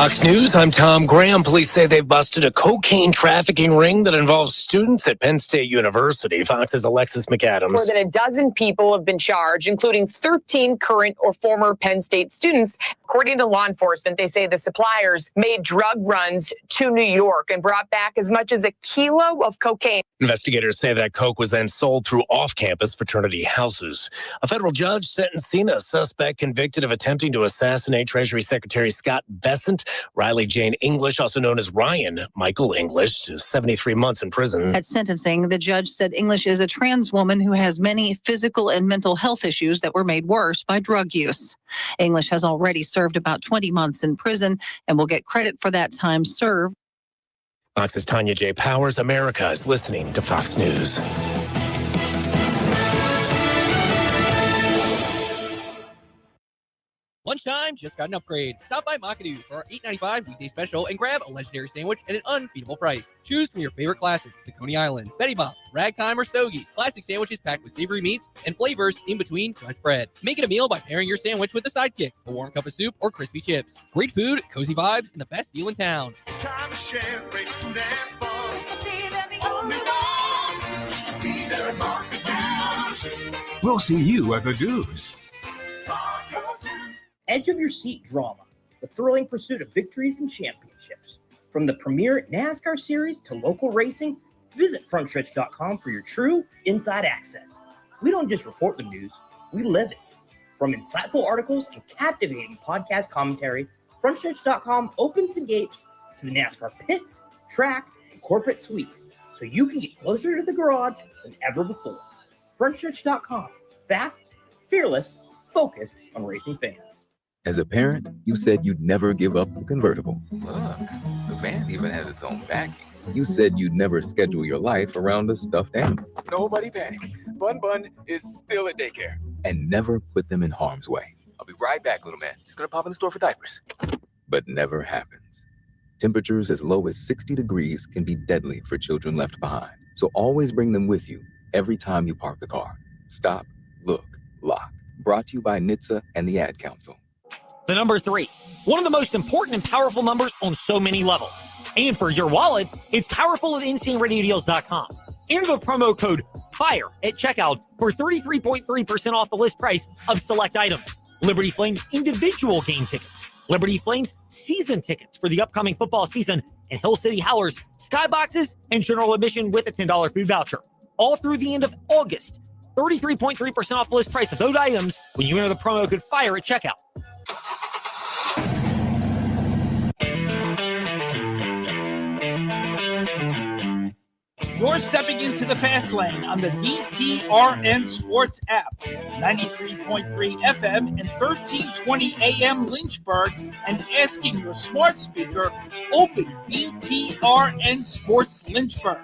Fox News, I'm Tom Graham. Police say they've busted a cocaine trafficking ring that involves students at Penn State University. Fox's Alexis McAdams. More than a dozen people have been charged, including 13 current or former Penn State students. According to law enforcement, they say the suppliers made drug runs to New York and brought back as much as a kilo of cocaine. Investigators say that coke was then sold through off-campus fraternity houses. A federal judge sentencing a suspect convicted of attempting to assassinate Treasury Secretary Scott Bessent, Riley Jane English, also known as Ryan Michael English, to 73 months in prison. At sentencing, the judge said English is a trans woman who has many physical and mental health issues that were made worse by drug use. English has already served about 20 months in prison and will get credit for that time served. Fox's Tanya J. Powers. America is listening to Fox News. Lunchtime just got an upgrade. Stop by McAdoo for our $8.95 weekday special and grab a legendary sandwich at an unbeatable price. Choose from your favorite classics, the Coney Island, Betty Bob, Ragtime, or Stogie. Classic sandwiches packed with savory meats and flavors in between fresh bread. Make it a meal by pairing your sandwich with a sidekick, a warm cup of soup, or crispy chips. Great food, cozy vibes, and the best deal in town. It's time to share great food and fun. Just to be there, the only one. Just to be there at McAdoo's. We'll see you at the Do's. Edge of your seat drama, the thrilling pursuit of victories and championships. From the premier NASCAR series to local racing, visit frontstretch.com for your true inside access. We don't just report the news, we live it. From insightful articles and captivating podcast commentary, frontstretch.com opens the gates to the NASCAR pits, track, and corporate suite, so you can get closer to the garage than ever before. Frontstretch.com, fast, fearless, focused on racing fans. As a parent, you said you'd never give up the convertible. Look, the van even has its own backing. You said you'd never schedule your life around a stuffed animal. Nobody panic. Bun Bun is still at daycare. And never put them in harm's way. I'll be right back, little man. Just gonna pop in the store for diapers. But never happens. Temperatures as low as 60 degrees can be deadly for children left behind. So always bring them with you every time you park the car. Stop, look, lock. Brought to you by NHTSA and the Ad Council. The number 3, one of the most important and powerful numbers on so many levels. And for your wallet, it's powerful at InstantRadioDeals.com. Enter the promo code FIRE at checkout for 33.3% off the list price of select items. Liberty Flames individual game tickets, Liberty Flames season tickets for the upcoming football season, and Hill City Howlers skyboxes and general admission with a $10 food voucher. All through the end of August. 33.3% off the list price of those items when you enter the promo code FIRE at checkout. You're stepping into the fast lane on the VTRN Sports app. 93.3 FM and 1320 AM Lynchburg, and asking your smart speaker, open VTRN Sports Lynchburg.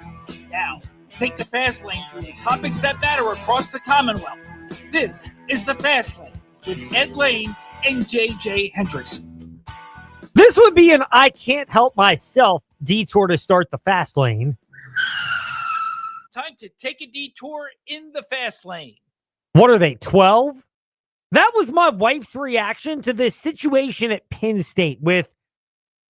Now, take the fast lane through the topics that matter across the Commonwealth. This is the Fast Lane with Ed Lane and JJ Hendrickson. This would be an I can't help myself detour to start the fast lane. Time to take a detour in the fast lane. What are they, 12? That was my wife's reaction to this situation at Penn State with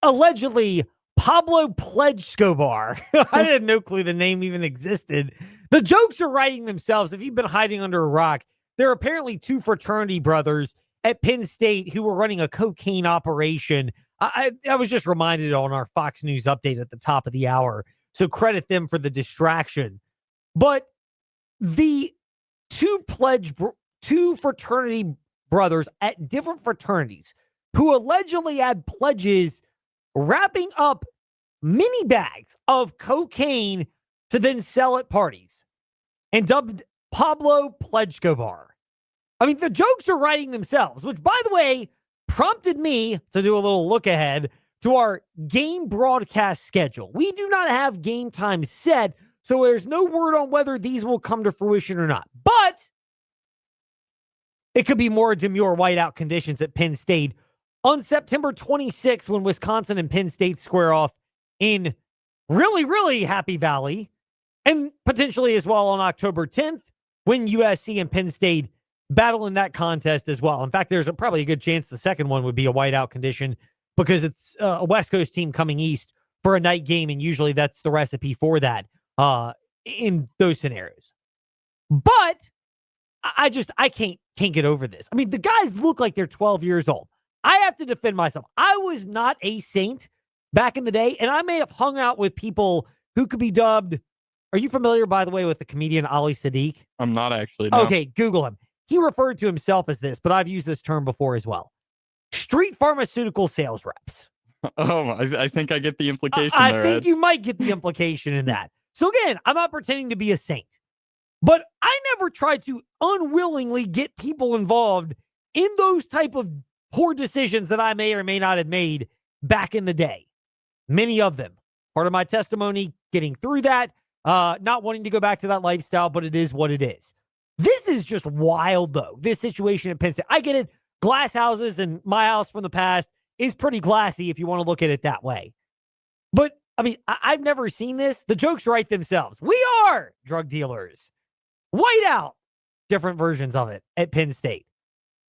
allegedly Pablo Pledge-Scobar. I had no clue the name even existed. The jokes are writing themselves. If you've been hiding under a rock, there are apparently 2 fraternity brothers at Penn State who were running a cocaine operation. I was just reminded on our Fox News update at the top of the hour, so credit them for the distraction. But the 2 fraternity brothers at different fraternities who allegedly had pledges wrapping up mini bags of cocaine to then sell at parties and dubbed Pablo Pledge-Scobar. I mean, the jokes are writing themselves, which, by the way, prompted me to do a little look ahead to our game broadcast schedule. We do not have game time set, so there's no word on whether these will come to fruition or not. But it could be more demure whiteout conditions at Penn State on September 26th when Wisconsin and Penn State square off in really, really Happy Valley, and potentially as well on October 10th when USC and Penn State battle in that contest as well. In fact, there's probably a good chance the second one would be a whiteout condition because it's a West Coast team coming east for a night game, and usually that's the recipe for that in those scenarios. But I can't get over this. I mean, the guys look like they're 12 years old. I have to defend myself. I was not a Saint back in the day, and I may have hung out with people who could be dubbed. Are you familiar, by the way, with the comedian Ali Sadiq? I'm not actually. No. Okay, Google him. He referred to himself as this, but I've used this term before as well. Street pharmaceutical sales reps. Oh, I think I get the implication I there, think Ed. you might get the implication in that. So again, I'm not pretending to be a saint, but I never tried to unwillingly get people involved in those type of poor decisions that I may or may not have made back in the day. Many of them. Part of my testimony, getting through that, not wanting to go back to that lifestyle, but it is what it is. This is just wild, though, this situation at Penn State. I get it. Glass houses and my house from the past is pretty glassy if you want to look at it that way. But, I mean, I've never seen this. The jokes write themselves. We are drug dealers. Whiteout. Different versions of it at Penn State.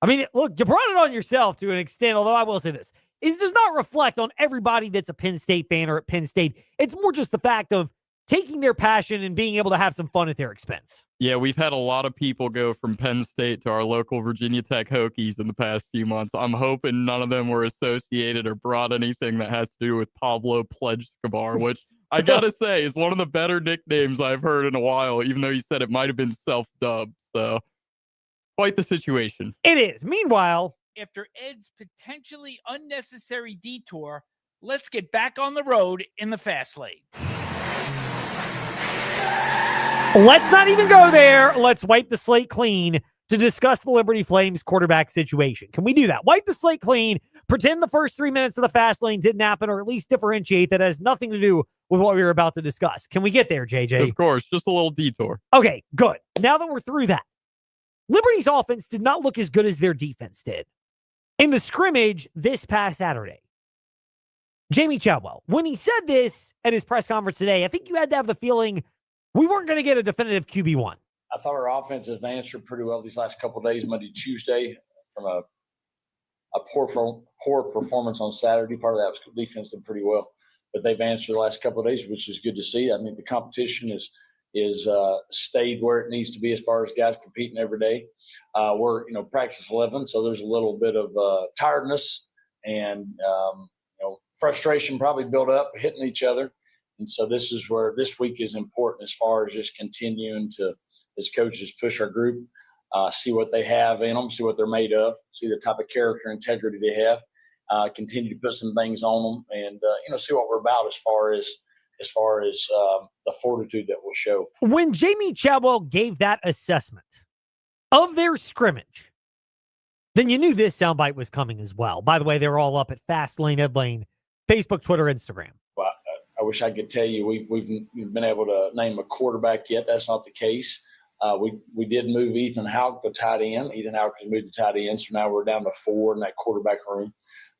I mean, look, you brought it on yourself to an extent, although I will say this. It does not reflect on everybody that's a Penn State fan or at Penn State. It's more just the fact of taking their passion and being able to have some fun at their expense. Yeah, we've had a lot of people go from Penn State to our local Virginia Tech Hokies in the past few months. I'm hoping none of them were associated or brought anything that has to do with Pablo Pledge Escobar, which I gotta say is one of the better nicknames I've heard in a while, even though you said it might have been self-dubbed. So, quite the situation. It is. Meanwhile, After Ed's potentially unnecessary detour, let's get back on the road in the fast lane. let's not even go there. Let's wipe the slate clean to discuss the Liberty Flames quarterback situation. Can we do that? Wipe the slate clean, pretend the first 3 minutes of the fast lane didn't happen, or at least differentiate that has nothing to do with what we were about to discuss. Can we get there, JJ? Of course, just a little detour. Okay, good. Now that we're through that, Liberty's offense did not look as good as their defense did. In the scrimmage this past Saturday, Jamie Chadwell, when he said this at his press conference today, I think you had to have the feeling we weren't going to get a definitive QB1. I thought our offense has answered pretty well these last couple of days, Monday, Tuesday, from a poor performance on Saturday. Part of that was defense did pretty well, but they've answered the last couple of days, which is good to see. I mean, the competition is stayed where it needs to be as far as guys competing every day. We're practice 11, so there's a little bit of tiredness and frustration probably built up hitting each other. And so this is where this week is important as far as just continuing to, as coaches, push our group, see what they have in them, see what they're made of, see the type of character and integrity they have, continue to put some things on them, and see what we're about as far as the fortitude that we'll show. When Jamie Chadwell gave that assessment of their scrimmage, then you knew this soundbite was coming as well. By the way, they're all up at Fast Lane, Ed Lane, Facebook, Twitter, Instagram. Well, I wish I could tell you we've been able to name a quarterback yet. That's not the case. We did move Ethan Houck to tight end. Ethan Houck has moved to tight end, so now we're down to 4 in that quarterback room.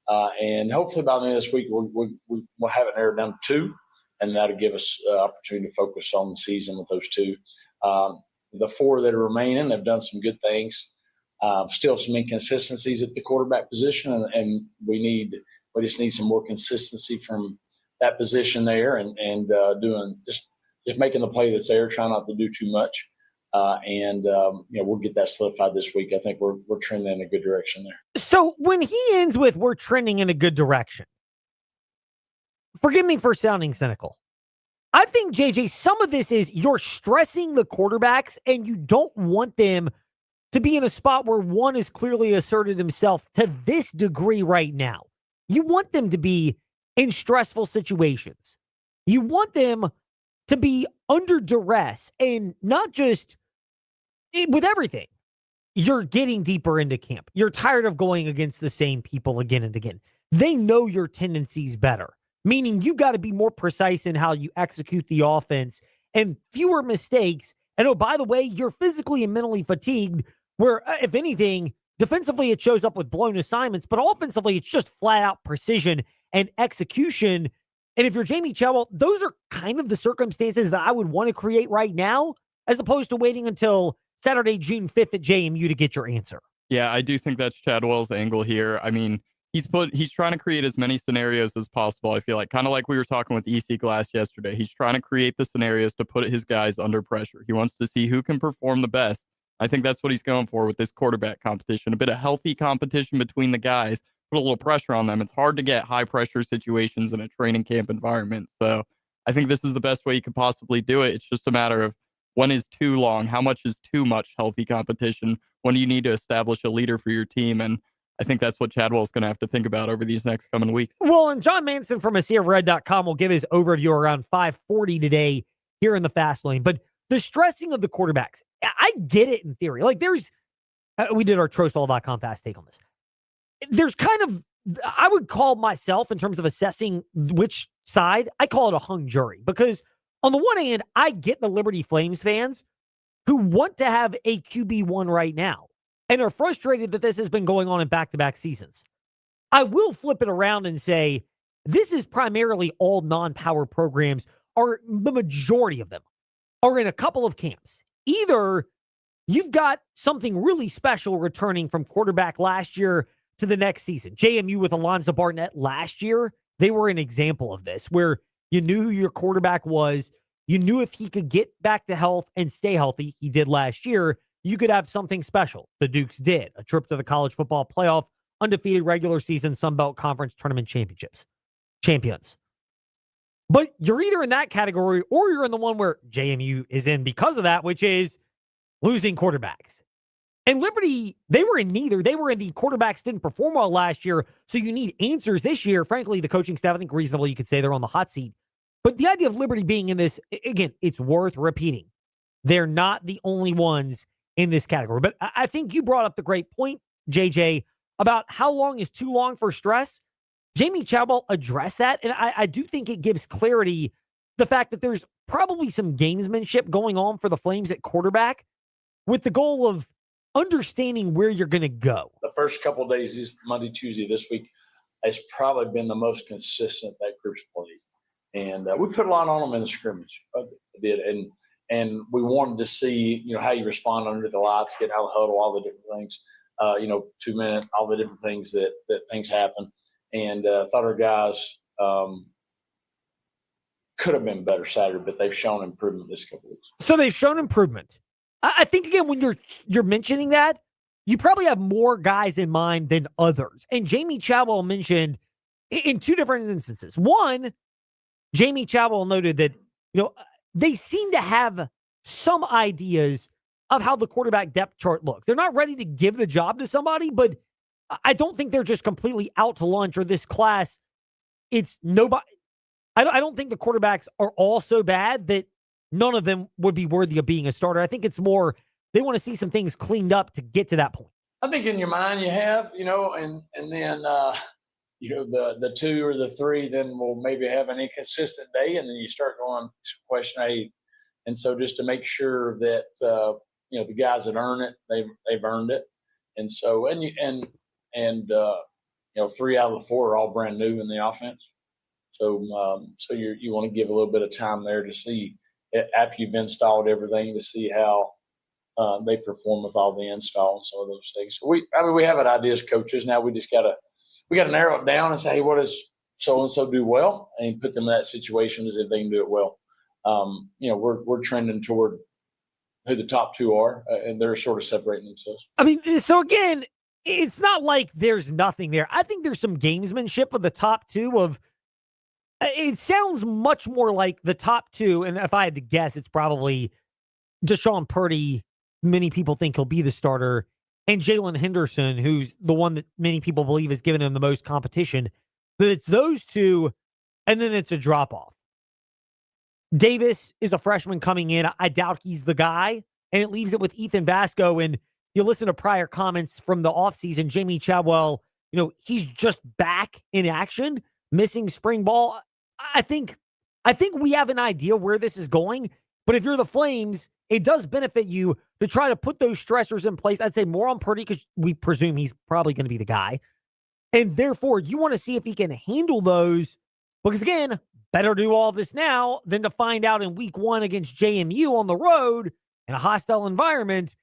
And hopefully by the end of this week, we'll have it narrowed down to 2, and that'll give us opportunity to focus on the season with those 2. The 4 that are remaining have done some good things. Still some inconsistencies at the quarterback position, and we just need some more consistency from that position there, and doing just making the play that's there, trying not to do too much. We'll get that solidified this week. I think we're trending in a good direction there. So when he ends with "we're trending in a good direction," forgive me for sounding cynical, I think, JJ, some of this is you're stressing the quarterbacks and you don't want them to be in a spot where one has clearly asserted himself to this degree right now. You want them to be in stressful situations. You want them to be under duress, and not just with everything. You're getting deeper into camp. You're tired of going against the same people again and again. They know your tendencies better, meaning you got to be more precise in how you execute the offense and fewer mistakes. And oh, by the way, you're physically and mentally fatigued, where if anything, defensively it shows up with blown assignments, but offensively it's just flat out precision and execution. And if you're Jamie Chadwell, those are kind of the circumstances that I would want to create right now, as opposed to waiting until Saturday, June 5th at JMU to get your answer. Yeah, I do think that's Chadwell's angle here. I mean, he's trying to create as many scenarios as possible. I feel like kind of like we were talking with EC Glass yesterday. He's trying to create the scenarios to put his guys under pressure. He wants to see who can perform the best. I think that's what he's going for with this quarterback competition. A bit of healthy competition between the guys, put a little pressure on them. It's hard to get high pressure situations in a training camp environment. So I think this is the best way you could possibly do it. It's just a matter of when is too long, how much is too much healthy competition, when do you need to establish a leader for your team. And I think that's what Chadwell's going to have to think about over these next coming weeks. Well, and John Manson from ASEARed.com will give his overview around 5:40 today here in the fast lane. But the stressing of the quarterbacks, I get it in theory. Like we did our Trostall.com fast take on this. There's kind of, I would call myself in terms of assessing which side, I call it a hung jury. Because on the one hand, I get the Liberty Flames fans who want to have a QB1 right now and are frustrated that this has been going on in back-to-back seasons. I will flip it around and say, this is primarily all non-power programs, or the majority of them are in a couple of camps. Either you've got something really special returning from quarterback last year to the next season. JMU with Alonzo Barnett last year, they were an example of this, where you knew who your quarterback was. You knew if he could get back to health and stay healthy, he did last year, you could have something special. The Dukes did. A trip to the college football playoff, undefeated regular season Sun Belt Conference tournament champions. But you're either in that category or you're in the one where JMU is in because of that, which is losing quarterbacks. And Liberty, they were in neither. They were in the quarterbacks didn't perform well last year, so you need answers this year. Frankly, the coaching staff, I think reasonably you could say they're on the hot seat. But the idea of Liberty being in this, again, it's worth repeating. They're not the only ones in this category. But I think you brought up the great point, JJ, about how long is too long for stress. Jamie Chadwell addressed that, and I do think it gives clarity the fact that there's probably some gamesmanship going on for the Flames at quarterback with the goal of understanding where you're going to go. The first couple of days, this Monday, Tuesday, this week, has probably been the most consistent that group's played. And we put a lot on them in the scrimmage. Did and we wanted to see, how you respond under the lights, get out of the huddle, all the different things, 2 minute, all the different things that things happen. And thought our guys could have been better Saturday, but they've shown improvement this couple weeks. So they've shown improvement. I think, again, when you're mentioning that, you probably have more guys in mind than others. And Jamie Chadwell mentioned in two different instances. One, Jamie Chadwell noted that, they seem to have some ideas of how the quarterback depth chart looks. They're not ready to give the job to somebody, but I don't think they're just completely out to lunch, or this class, it's nobody. I don't think the quarterbacks are all so bad that none of them would be worthy of being a starter. I think it's more they want to see some things cleaned up to get to that point. I think in your mind you have, and then the 2 or the 3 then will maybe have an inconsistent day, and then you start going question 8. And so just to make sure that the guys that earn it, they've earned it. And so 3 out of the 4 are all brand new in the offense. So you want to give a little bit of time there to see, after you've installed everything, to see how they perform with all the install and some of those things. So we have an idea as coaches. Now we just got to narrow it down and say, hey, what does so-and-so do well, and put them in that situation as if they can do it well. We're trending toward who the top 2 are, and they're sort of separating themselves. I mean, so again, it's not like there's nothing there. I think there's some gamesmanship of the top 2 of, it sounds much more like the top 2, and if I had to guess, it's probably Deshaun Purdy. Many people think he'll be the starter, and Jalen Henderson, who's the one that many people believe has given him the most competition. But it's those 2, and then it's a drop-off. Davis is a freshman coming in. I doubt he's the guy, and it leaves it with Ethan Vasco. And you listen to prior comments from the offseason, Jamie Chadwell, he's just back in action, missing spring ball. I think we have an idea where this is going, but if you're the Flames, it does benefit you to try to put those stressors in place. I'd say more on Purdy because we presume he's probably going to be the guy. And therefore, you want to see if he can handle those, because again, better do all this now than to find out in week 1 against JMU on the road in a hostile environment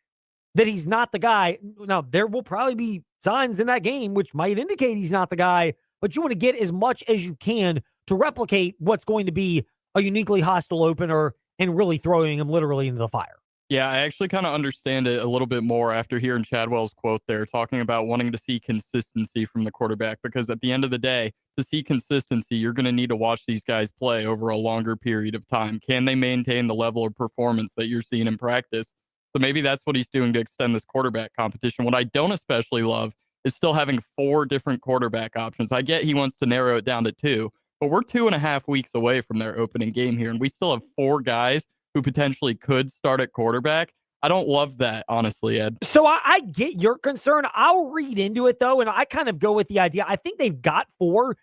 that he's not the guy. Now, there will probably be signs in that game, which might indicate he's not the guy, but you want to get as much as you can to replicate what's going to be a uniquely hostile opener and really throwing him literally into the fire. Yeah, I actually kind of understand it a little bit more after hearing Chadwell's quote there, talking about wanting to see consistency from the quarterback, because at the end of the day, to see consistency, you're going to need to watch these guys play over a longer period of time. Can they maintain the level of performance that you're seeing in practice? So maybe that's what he's doing to extend this quarterback competition. What I don't especially love is still having 4 different quarterback options. I get he wants to narrow it down to 2, but we're 2.5 weeks away from their opening game here, and we still have 4 guys who potentially could start at quarterback. I don't love that, honestly, Ed. So I get your concern. I'll read into it, though, and I kind of go with the idea. I think they've got 4,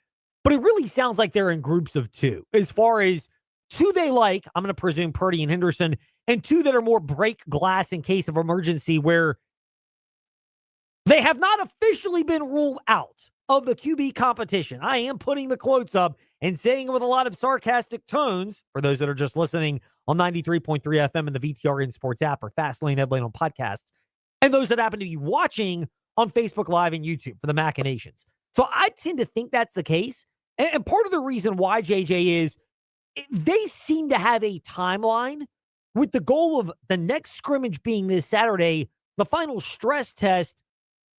but it really sounds like they're in groups of 2. As far as 2 they like, I'm going to presume Purdy and Henderson, and 2 that are more break glass in case of emergency, where they have not officially been ruled out of the QB competition. I am putting the quotes up and saying it with a lot of sarcastic tones for those that are just listening on 93.3 FM and the VTRN Sports app or Fastlane Ed Lane on podcasts, and those that happen to be watching on Facebook Live and YouTube for the machinations. So I tend to think that's the case. And part of the reason why, JJ, is they seem to have a timeline with the goal of the next scrimmage being this Saturday, the final stress test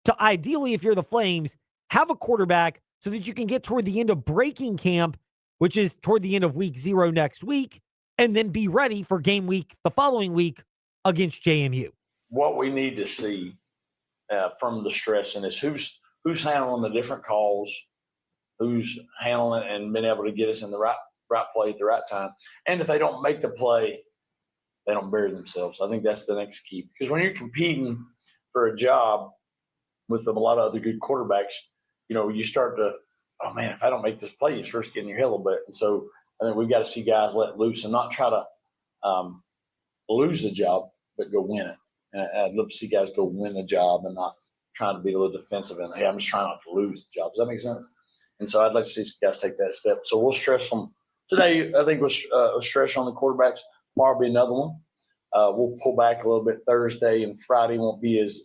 to ideally, if you're the Flames, have a quarterback so that you can get toward the end of breaking camp, which is toward the end of week 0 next week, and then be ready for game week the following week against JMU. What we need to see from the stressing is who's handling the different calls, who's handling it and being able to get us in the right play at the right time. And if they don't make the play, they don't bury themselves. I think that's the next key. Because when you're competing for a job with a lot of other good quarterbacks, you start to, oh man, if I don't make this play, you first get in your head a little bit. And so I think we've got to see guys let loose and not try to lose the job, but go win it. And I'd love to see guys go win the job and not trying to be a little defensive and, hey, I'm just trying not to lose the job. Does that make sense? And so I'd like to see some guys take that step. So we'll stress them. Today, I think we'll stress on the quarterbacks. Tomorrow will be another one. We'll pull back a little bit Thursday, and Friday won't be as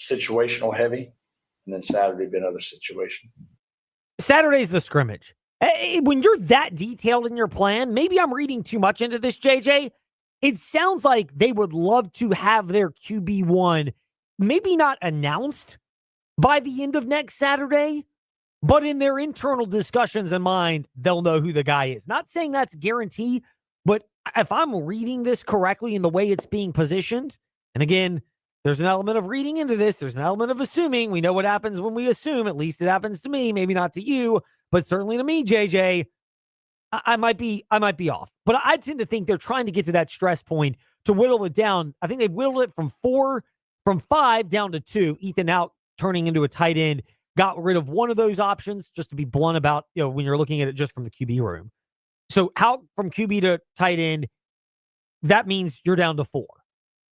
situational heavy. And then Saturday will be another situation. Saturday's the scrimmage. When you're that detailed in your plan, maybe I'm reading too much into this, JJ. It sounds like they would love to have their QB1 maybe not announced by the end of next Saturday, but in their internal discussions in mind, they'll know who the guy is. Not saying that's guaranteed, but if I'm reading this correctly in the way it's being positioned, and again, there's an element of reading into this. There's an element of assuming. We know what happens when we assume. At least it happens to me. Maybe not to you, but certainly to me, JJ. I might be off. But I tend to think they're trying to get to that stress point to whittle it down. I think they whittled it from 5 down to 2. Ethan out turning into a tight end. Got rid of one of those options, just to be blunt about, when you're looking at it just from the QB room. So how from QB to tight end, that means you're down to 4.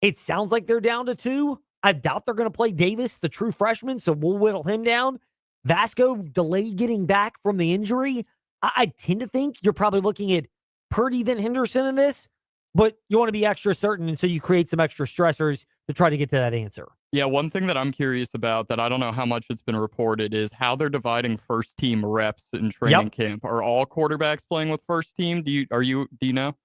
It sounds like they're down to 2. I doubt they're going to play Davis, the true freshman, so we'll whittle him down. Vasco delayed getting back from the injury. I tend to think you're probably looking at Purdy than Henderson in this, but you want to be extra certain, and so you create some extra stressors to try to get to that answer. Yeah, one thing that I'm curious about that I don't know how much it's been reported is how they're dividing first team reps in training camp. Are all quarterbacks playing with first team? Do you know?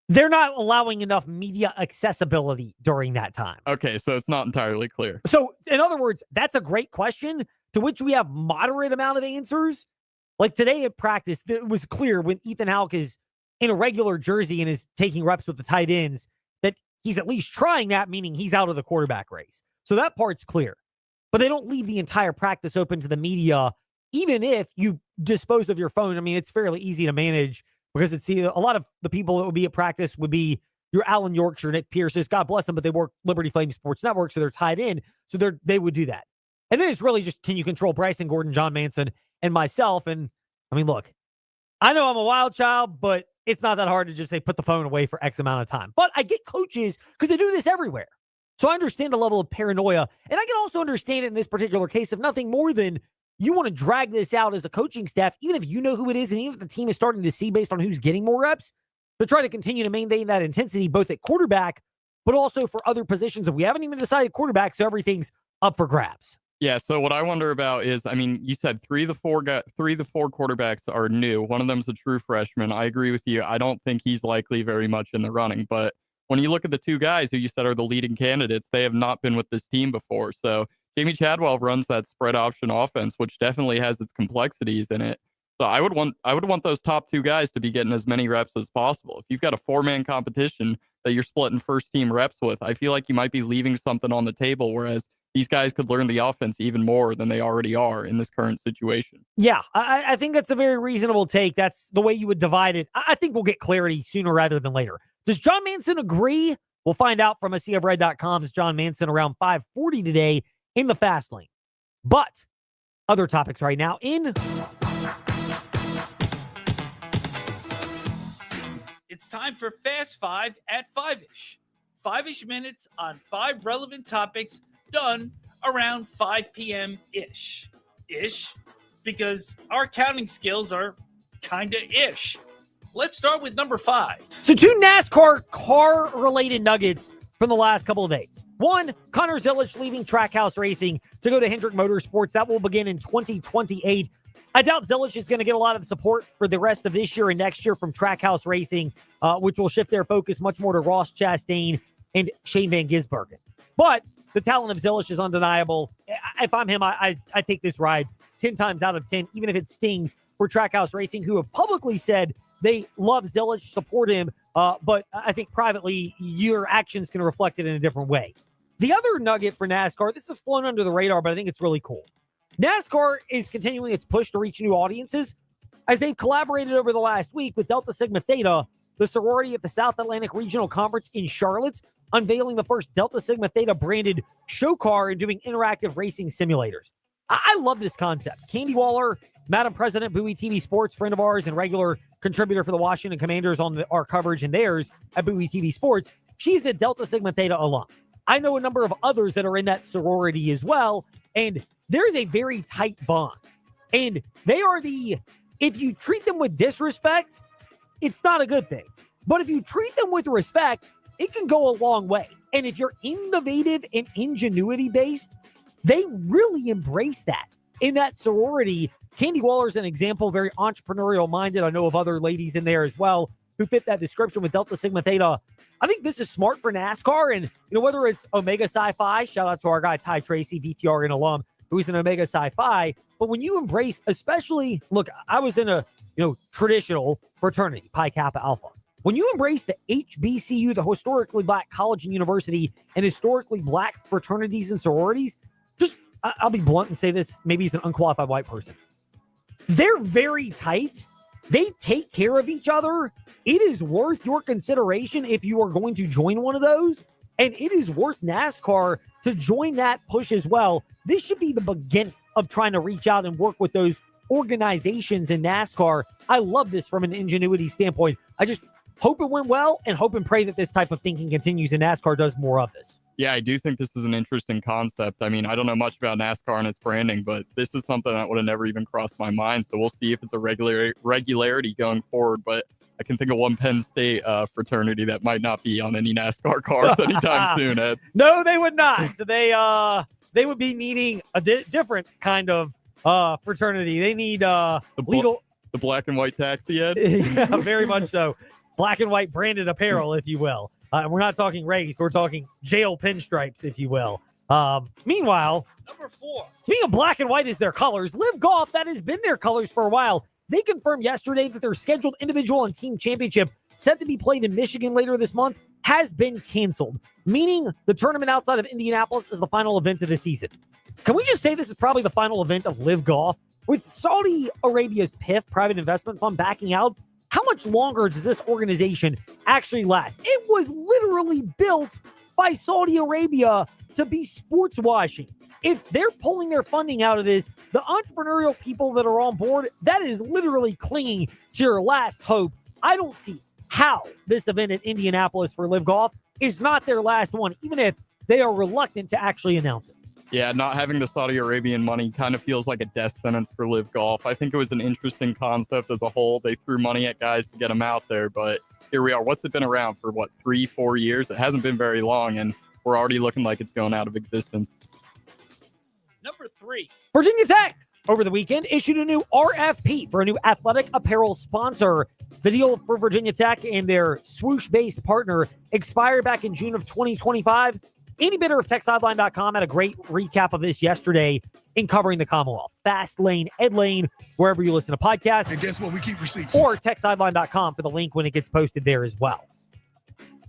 They're not allowing enough media accessibility during that time. Okay, so it's not entirely clear. So, in other words, that's a great question to which we have moderate amount of answers. Like today at practice, it was clear when Ethan Houck is in a regular jersey and is taking reps with the tight ends that he's at least trying that, meaning he's out of the quarterback race. So that part's clear. But they don't leave the entire practice open to the media, even if you dispose of your phone. I mean, it's fairly easy to manage because it's a lot of the people that would be at practice would be your Alan Yorks or Nick Pierce's. God bless them, but they work Liberty Flame Sports Network, so they're tied in. So they would do that. And then it's really just, can you control Bryson Gordon, John Manson, and myself? And I mean, look, I know I'm a wild child, but it's not that hard to just say, put the phone away for X amount of time. But I get coaches because they do this everywhere. So I understand the level of paranoia. And I can also understand it in this particular case, if nothing more than you want to drag this out as a coaching staff, even if you know who it is, and even if the team is starting to see based on who's getting more reps, to try to continue to maintain that intensity, both at quarterback, but also for other positions. If we haven't even decided quarterback, so everything's up for grabs. Yeah, so what I wonder about is, I mean, you said three of the four quarterbacks are new. One of them's a true freshman. I agree with you. I don't think he's likely very much in the running. But when you look at the two guys who you said are the leading candidates, they have not been with this team before. So Jamie Chadwell runs that spread option offense, which definitely has its complexities in it. So I would want those top two guys to be getting as many reps as possible. If you've got a 4-man competition that you're splitting first team reps with, I feel like you might be leaving something on the table, whereas these guys could learn the offense even more than they already are in this current situation. Yeah, I think that's a very reasonable take. That's the way you would divide it. I think we'll get clarity sooner rather than later. Does John Manson agree? We'll find out from SCofRed.com's John Manson around 5:40 today in the Fast Lane. But other topics right now in... It's time for Fast 5 at 5-ish. 5-ish minutes on 5 relevant topics done around 5 p.m.-ish. Ish, because our counting skills are kinda ish. Let's start with number 5. So 2 NASCAR car-related nuggets from the last couple of days. 1, Connor Zilisch leaving Trackhouse Racing to go to Hendrick Motorsports. That will begin in 2028. I doubt Zilisch is going to get a lot of support for the rest of this year and next year from Trackhouse Racing, which will shift their focus much more to Ross Chastain and Shane Van Gisbergen. But the talent of Zilisch is undeniable. If I'm him, I take this ride 10 times out of 10, even if it stings for Trackhouse Racing, who have publicly said they love Zilisch, support him, but I think privately your actions can reflect it in a different way. The other nugget for NASCAR, this has flown under the radar, but I think it's really cool. NASCAR is continuing its push to reach new audiences as they've collaborated over the last week with Delta Sigma Theta, the sorority at the South Atlantic Regional Conference in Charlotte, unveiling the first Delta Sigma Theta branded show car and doing interactive racing simulators. I love this concept. Candy Waller, Madam President, Bowie TV Sports, friend of ours and regular contributor for the Washington Commanders on our coverage and theirs at Bowie TV Sports, she's a Delta Sigma Theta alum. I know a number of others that are in that sorority as well, and there's a very tight bond. And they are if you treat them with disrespect, it's not a good thing. But if you treat them with respect, it can go a long way. And if you're innovative and ingenuity-based, they really embrace that. In that sorority, Candy Waller's an example, very entrepreneurial-minded. I know of other ladies in there as well who fit that description with Delta Sigma Theta. I think this is smart for NASCAR. And, whether it's Omega Sci-Fi, shout out to our guy Ty Tracy, VTRN alum, who's an Omega Sci-Fi. But when you embrace, especially, look, I was in a, traditional fraternity, Pi Kappa Alpha. When you embrace the HBCU, the historically black college and university, and historically black fraternities and sororities, I'll be blunt and say this, maybe he's an unqualified white person. They're very tight. They take care of each other. It is worth your consideration if you are going to join one of those. And it is worth NASCAR to join that push as well. This should be the beginning of trying to reach out and work with those organizations in NASCAR. I love this from an ingenuity standpoint. I just hope it went well and hope and pray that this type of thinking continues and NASCAR does more of this. Yeah, I do think this is an interesting concept. I mean, I don't know much about NASCAR and its branding, but this is something that would have never even crossed my mind. So we'll see if it's a regularity going forward. But I can think of one Penn State fraternity that might not be on any NASCAR cars anytime soon, Ed. No, they would not. So they would be needing a different kind of fraternity. They need legal. The black and white taxi, Ed? Yeah, very much so. Black and white branded apparel, if you will. We're not talking race. We're talking jail pinstripes, if you will. Meanwhile, number 4. Speaking of black and white as their colors, Live Golf, that has been their colors for a while. They confirmed yesterday that their scheduled individual and team championship set to be played in Michigan later this month has been canceled, meaning the tournament outside of Indianapolis is the final event of the season. Can we just say this is probably the final event of Live Golf? With Saudi Arabia's PIF, private investment fund, backing out, how much longer does this organization actually last? It was literally built by Saudi Arabia to be sports washing. If they're pulling their funding out of this, the entrepreneurial people that are on board, that is literally clinging to your last hope. I don't see how this event at Indianapolis for Live Golf is not their last one, even if they are reluctant to actually announce it. Yeah, not having the Saudi Arabian money kind of feels like a death sentence for Live Golf. I think it was an interesting concept as a whole. They threw money at guys to get them out there, but here we are. What's it been around for, 3-4 years? It hasn't been very long, and we're already looking like it's going out of existence. Number 3. Virginia Tech, over the weekend, issued a new RFP for a new athletic apparel sponsor. The deal for Virginia Tech and their swoosh-based partner expired back in June of 2025. Andy Bitter of TechSideline.com had a great recap of this yesterday in covering the Commonwealth. Fast Lane, Ed Lane, wherever you listen to podcasts. And guess what? We keep receipts. Or TechSideline.com for the link when it gets posted there as well.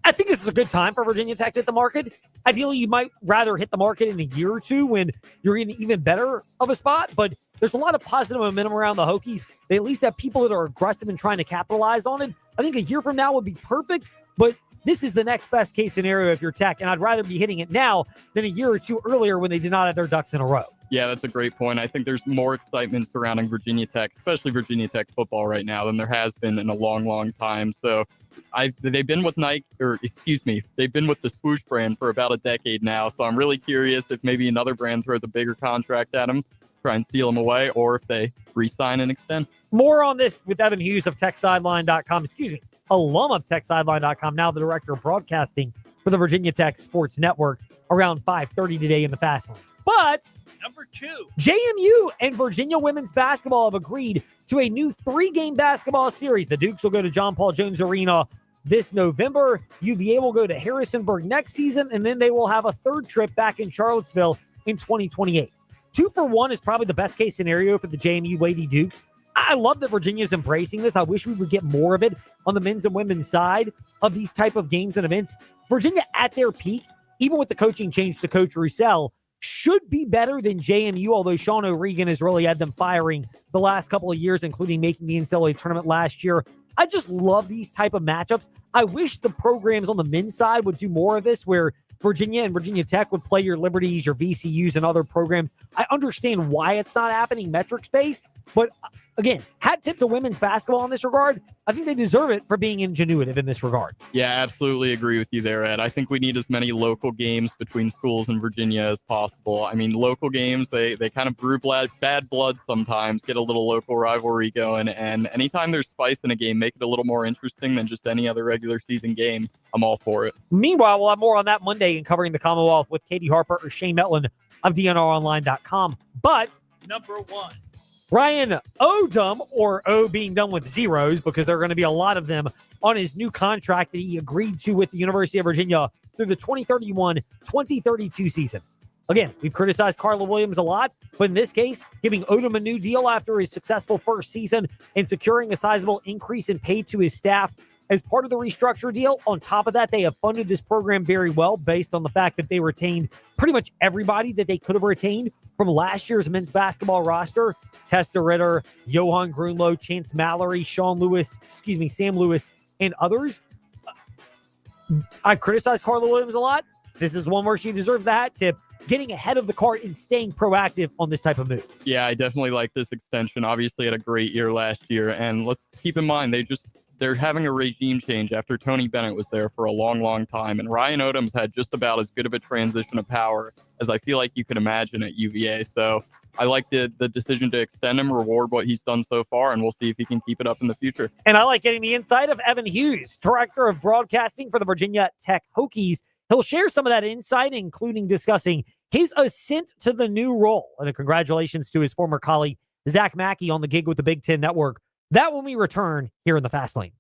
I think this is a good time for Virginia Tech to hit the market. Ideally, you might rather hit the market in a year or two when you're in even better of a spot, but there's a lot of positive momentum around the Hokies. They at least have people that are aggressive and trying to capitalize on it. I think a year from now would be perfect, but this is the next best case scenario if you're Tech, and I'd rather be hitting it now than a year or two earlier when they did not have their ducks in a row. Yeah, that's a great point. I think there's more excitement surrounding Virginia Tech, especially Virginia Tech football right now, than there has been in a long, long time. So they've been with they've been with the Swoosh brand for about a decade now. So I'm really curious if maybe another brand throws a bigger contract at them, try and steal them away, or if they re-sign and extend. More on this with Evan Hughes of TechSideline.com, alum of TechSideline.com, now the director of broadcasting for the Virginia Tech Sports Network, around 5:30 today in the Fast Lane. But Number 2. JMU and Virginia women's basketball have agreed to a new 3-game basketball series. The Dukes will go to John Paul Jones Arena this November. UVA will go to Harrisonburg next season, and then they will have a third trip back in Charlottesville in 2028. 2-for-1 is probably the best case scenario for the JMU Lady Dukes. I love that Virginia's embracing this. I wish we would get more of it on the men's and women's side of these type of games and events. Virginia at their peak, even with the coaching change to Coach Roussel, should be better than JMU, although Sean O'Regan has really had them firing the last couple of years, including making the NCAA tournament last year. I just love these type of matchups. I wish the programs on the men's side would do more of this, where Virginia and Virginia Tech would play your Liberties, your VCUs, and other programs. I understand why it's not happening metrics-based, but again, hat tip to women's basketball in this regard. I think they deserve it for being ingenuitive in this regard. Yeah, absolutely agree with you there, Ed. I think we need as many local games between schools in Virginia as possible. I mean, local games, they kind of brew bad blood sometimes, get a little local rivalry going, and anytime there's spice in a game, make it a little more interesting than just any other regular season game. I'm all for it. Meanwhile, we'll have more on that Monday in covering the Commonwealth with Katie Harper or Shane Metlin of DNRonline.com. But Number 1. Ryan Odom, or O being done with zeros because there are going to be a lot of them, on his new contract that he agreed to with the University of Virginia through the 2031-2032 season. Again, we've criticized Carla Williams a lot, but in this case, giving Odom a new deal after his successful first season and securing a sizable increase in pay to his staff as part of the restructure deal. On top of that, they have funded this program very well based on the fact that they retained pretty much everybody that they could have retained from last year's men's basketball roster. Testa Ritter, Johan Grunlow, Chance Mallory, Sam Lewis, and others. I criticize Carla Williams a lot. This is one where she deserves the hat tip, getting ahead of the cart and staying proactive on this type of move. Yeah, I definitely like this extension. Obviously had a great year last year, and let's keep in mind they're having a regime change after Tony Bennett was there for a long, long time. And Ryan Odom's had just about as good of a transition of power as I feel like you could imagine at UVA. So I like the decision to extend him, reward what he's done so far, and we'll see if he can keep it up in the future. And I like getting the insight of Evan Hughes, director of broadcasting for the Virginia Tech Hokies. He'll share some of that insight, including discussing his ascent to the new role. And a congratulations to his former colleague, Zach Mackey, on the gig with the Big Ten Network. That when we return here in the Fast Lane.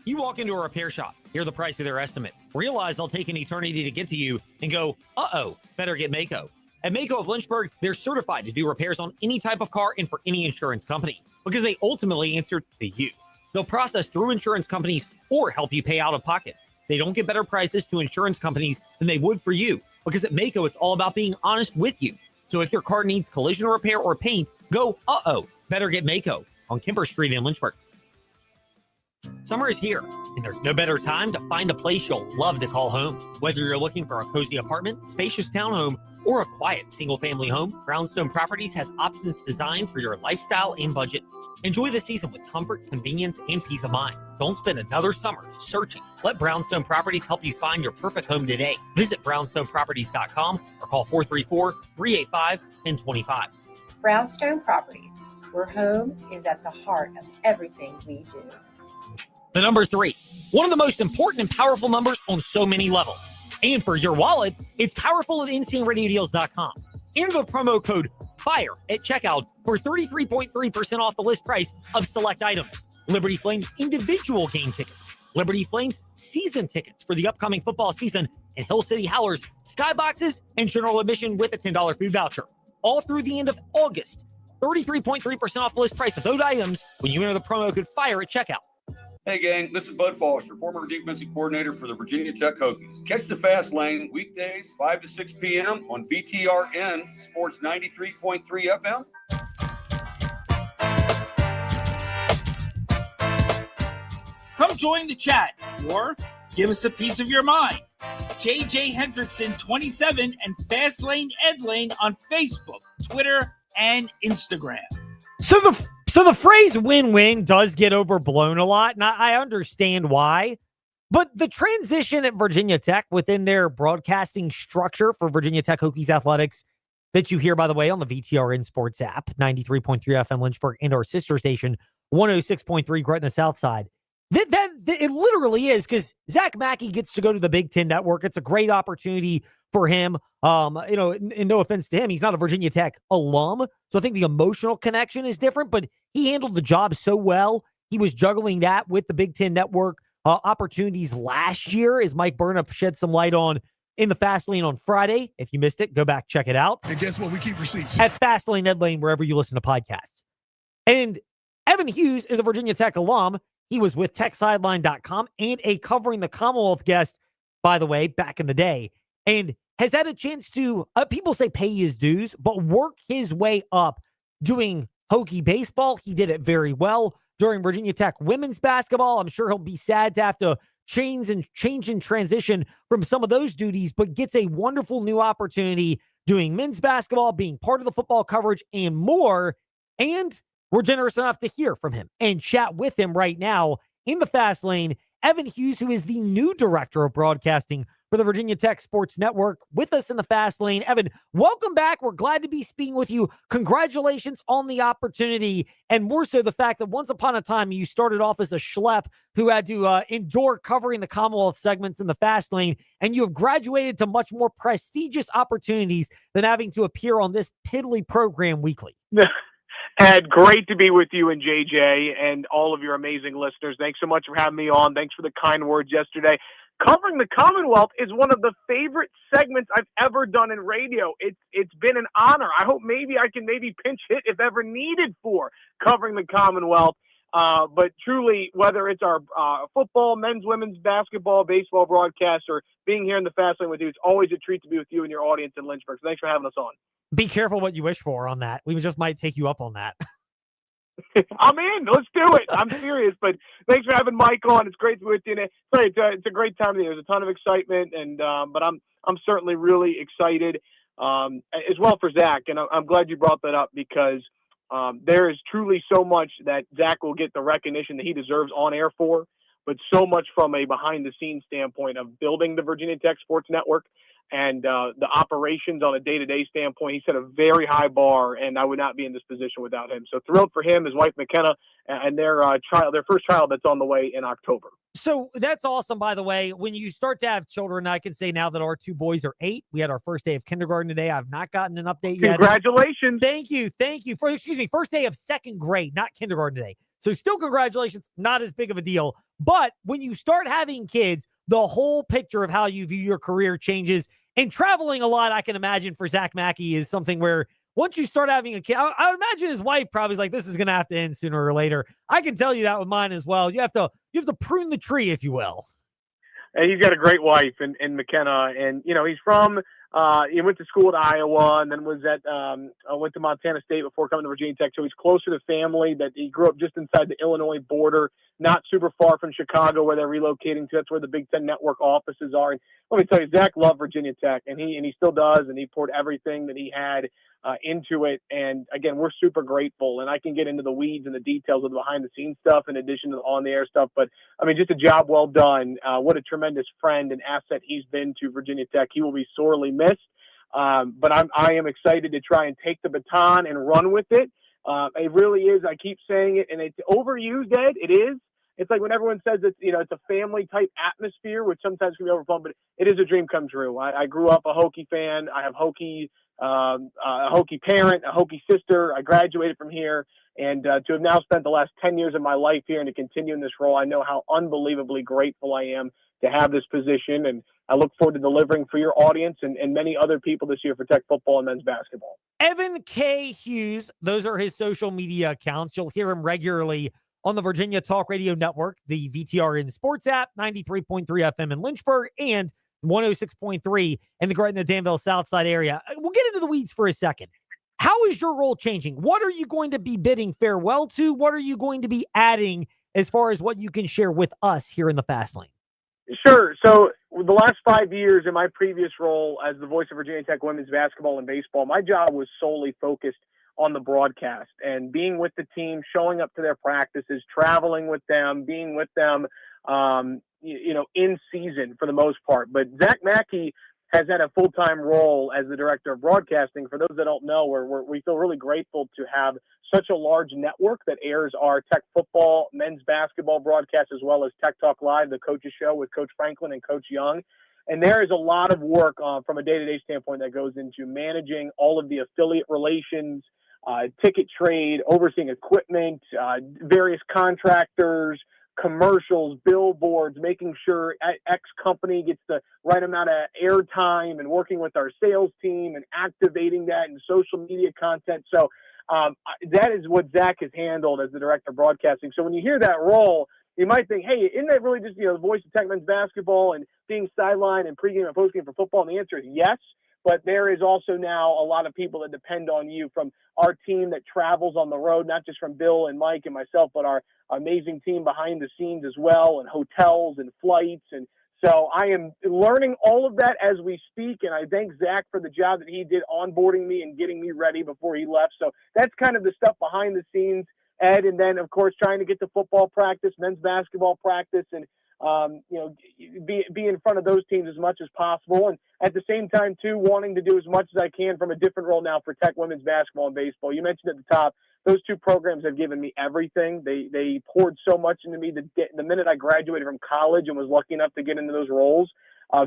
You walk into a repair shop, hear the price of their estimate, realize they'll take an eternity to get to you, and go, uh-oh, better get Maaco. At Maaco of Lynchburg, they're certified to do repairs on any type of car and for any insurance company because they ultimately answer to you. They'll process through insurance companies or help you pay out of pocket. They don't get better prices to insurance companies than they would for you because at Maaco, it's all about being honest with you. So if your car needs collision repair or paint, go, uh-oh, better get Maaco on Kemper Street in Lynchburg. Summer is here, and there's no better time to find a place you'll love to call home. Whether you're looking for a cozy apartment, spacious townhome, or a quiet single-family home, Brownstone Properties has options designed for your lifestyle and budget. Enjoy the season with comfort, convenience, and peace of mind. Don't spend another summer searching. Let Brownstone Properties help you find your perfect home today. Visit brownstoneproperties.com or call 434-385-1025. Brownstone Properties, where home is at the heart of everything we do. The number 3, one of the most important and powerful numbers on so many levels. And for your wallet, it's powerful at InStateRadioDeals.com. Enter the promo code FIRE at checkout for 33.3% off the list price of select items. Liberty Flames individual game tickets, Liberty Flames season tickets for the upcoming football season, and Hill City Howlers skyboxes and general admission with a $10 food voucher. All through the end of August. 33.3% off the list price of those items when you enter the promo code FIRE at checkout. Hey gang, this is Bud Foster, former defensive coordinator for the Virginia Tech Hokies. Catch the Fast Lane weekdays 5 to 6 p.m. on VTRN Sports 93.3 FM. Come join the chat or give us a piece of your mind. JJ Hendrickson 27 and Fastlane Ed Lane on Facebook, Twitter, and Instagram. So the phrase win-win does get overblown a lot, and I understand why. But the transition at Virginia Tech within their broadcasting structure for Virginia Tech Hokies athletics that you hear, by the way, on the VTRN Sports app, 93.3 FM Lynchburg, and our sister station, 106.3 Gretna Southside. That it literally is, because Zach Mackey gets to go to the Big Ten Network. It's a great opportunity for him. And no offense to him, he's not a Virginia Tech alum, so I think the emotional connection is different, but he handled the job so well. He was juggling that with the Big Ten Network opportunities last year, as Mike Burnap shed some light on in the Fast Lane on Friday. If you missed it, go back, check it out. And guess what? We keep receipts. At Fast Lane Ed Lane, wherever you listen to podcasts. And Evan Hughes is a Virginia Tech alum. He was with TechSideline.com and a Covering the Commonwealth guest, by the way, back in the day. And has had a chance to, people say pay his dues, but work his way up doing Hokie baseball. He did it very well during Virginia Tech women's basketball. I'm sure he'll be sad to have to change and transition from some of those duties, but gets a wonderful new opportunity doing men's basketball, being part of the football coverage, and more. And we're generous enough to hear from him and chat with him right now in the Fast Lane. Evan Hughes, who is the new director of broadcasting for the Virginia Tech Sports Network, with us in the Fast Lane. Evan, welcome back. We're glad to be speaking with you. Congratulations on the opportunity, and more so the fact that once upon a time you started off as a schlep who had to endure covering the Commonwealth segments in the Fast Lane, and you have graduated to much more prestigious opportunities than having to appear on this piddly program weekly. Ed, great to be with you and JJ and all of your amazing listeners. Thanks so much for having me on. Thanks for the kind words yesterday. Covering the Commonwealth is one of the favorite segments I've ever done in radio. It's been an honor. I hope maybe I can pinch hit if ever needed for covering the Commonwealth. But truly, whether it's our football, men's, women's basketball, baseball broadcast, or being here in the Fast Lane with you, it's always a treat to be with you and your audience in Lynchburg. So thanks for having us on. Be careful what you wish for on that. We just might take you up on that. I'm in. Let's do it. I'm serious. But thanks for having Mike on. It's great to be with you. It's a great time of the year. There's a ton of excitement, and but I'm certainly really excited as well for Zach. And I'm glad you brought that up, because there is truly so much that Zach will get the recognition that he deserves on air for, but so much from a behind-the-scenes standpoint of building the Virginia Tech Sports Network and the operations on a day-to-day standpoint. He set a very high bar, and I would not be in this position without him. So thrilled for him, his wife McKenna, and their first child that's on the way in October. So that's awesome, by the way. When you start to have children, I can say now that our two boys are 8. We had our first day of kindergarten today. I've not gotten an update yet. Congratulations. Thank you. First day of second grade, not kindergarten today. So still congratulations, not as big of a deal. But when you start having kids, the whole picture of how you view your career changes. And traveling a lot, I can imagine, for Zach Mackey is something where once you start having a kid, I would imagine his wife probably is like, this is going to have to end sooner or later. I can tell you that with mine as well. You have to prune the tree, if you will. And he's got a great wife in McKenna, and he's from. He went to school at Iowa, and then went to Montana State before coming to Virginia Tech. So he's closer to family. That he grew up just inside the Illinois border, not super far from Chicago, where they're relocating to. That's where the Big Ten Network offices are. And let me tell you, Zach loved Virginia Tech, and he still does, and he poured everything that he had into it. And again, we're super grateful, and I can get into the weeds and the details of the behind-the-scenes stuff in addition to the on-the-air stuff. But I mean, just a job well done. What a tremendous friend and asset he's been to Virginia Tech. He will be sorely missed. But I am excited to try and take the baton and run with it. It really is. I keep saying it, and it's overused, Ed. It is. It's like when everyone says it's a family type atmosphere, which sometimes can be overblown, but it is a dream come true. I grew up a Hokie fan. I have Hokie a Hokie parent, a Hokie sister. I graduated from here. And to have now spent the last 10 years of my life here and to continue in this role, I know how unbelievably grateful I am to have this position. And I look forward to delivering for your audience and many other people this year for Tech football and men's basketball. Evan K. Hughes, those are his social media accounts. You'll hear him regularly on the Virginia Talk Radio Network, the VTRN Sports app, 93.3 FM in Lynchburg, and 106.3 in the Gretna Danville Southside area. We'll get into the weeds for a second. How is your role changing? What are you going to be bidding farewell to? What are you going to be adding as far as what you can share with us here in the Fast Lane? Sure. So the last 5 years in my previous role as the voice of Virginia Tech women's basketball and baseball, my job was solely focused on the broadcast and being with the team, showing up to their practices, traveling with them, being with them, in season for the most part. But Zach Mackey has had a full-time role as the director of broadcasting. For those that don't know, we feel really grateful to have such a large network that airs our Tech football, men's basketball broadcast, as well as Tech Talk Live, the coaches show with Coach Franklin and Coach Young. And there is a lot of work from a day-to-day standpoint that goes into managing all of the affiliate relations, ticket trade, overseeing equipment, various contractors, commercials, billboards, making sure X company gets the right amount of airtime, and working with our sales team and activating that in social media content. So that is what Zach has handled as the director of broadcasting. So when you hear that role, you might think, hey, isn't that really just, the voice of Tech men's basketball and being sideline and pregame and postgame for football? And the answer is yes. But there is also now a lot of people that depend on you, from our team that travels on the road, not just from Bill and Mike and myself, but our amazing team behind the scenes as well, and hotels and flights. And so I am learning all of that as we speak. And I thank Zach for the job that he did onboarding me and getting me ready before he left. So that's kind of the stuff behind the scenes, Ed. And then, of course, trying to get to football practice, men's basketball practice, and be in front of those teams as much as possible. And at the same time, too, wanting to do as much as I can from a different role now for Tech women's basketball and baseball. You mentioned at the top, those two programs have given me everything. They poured so much into me the minute I graduated from college and was lucky enough to get into those roles.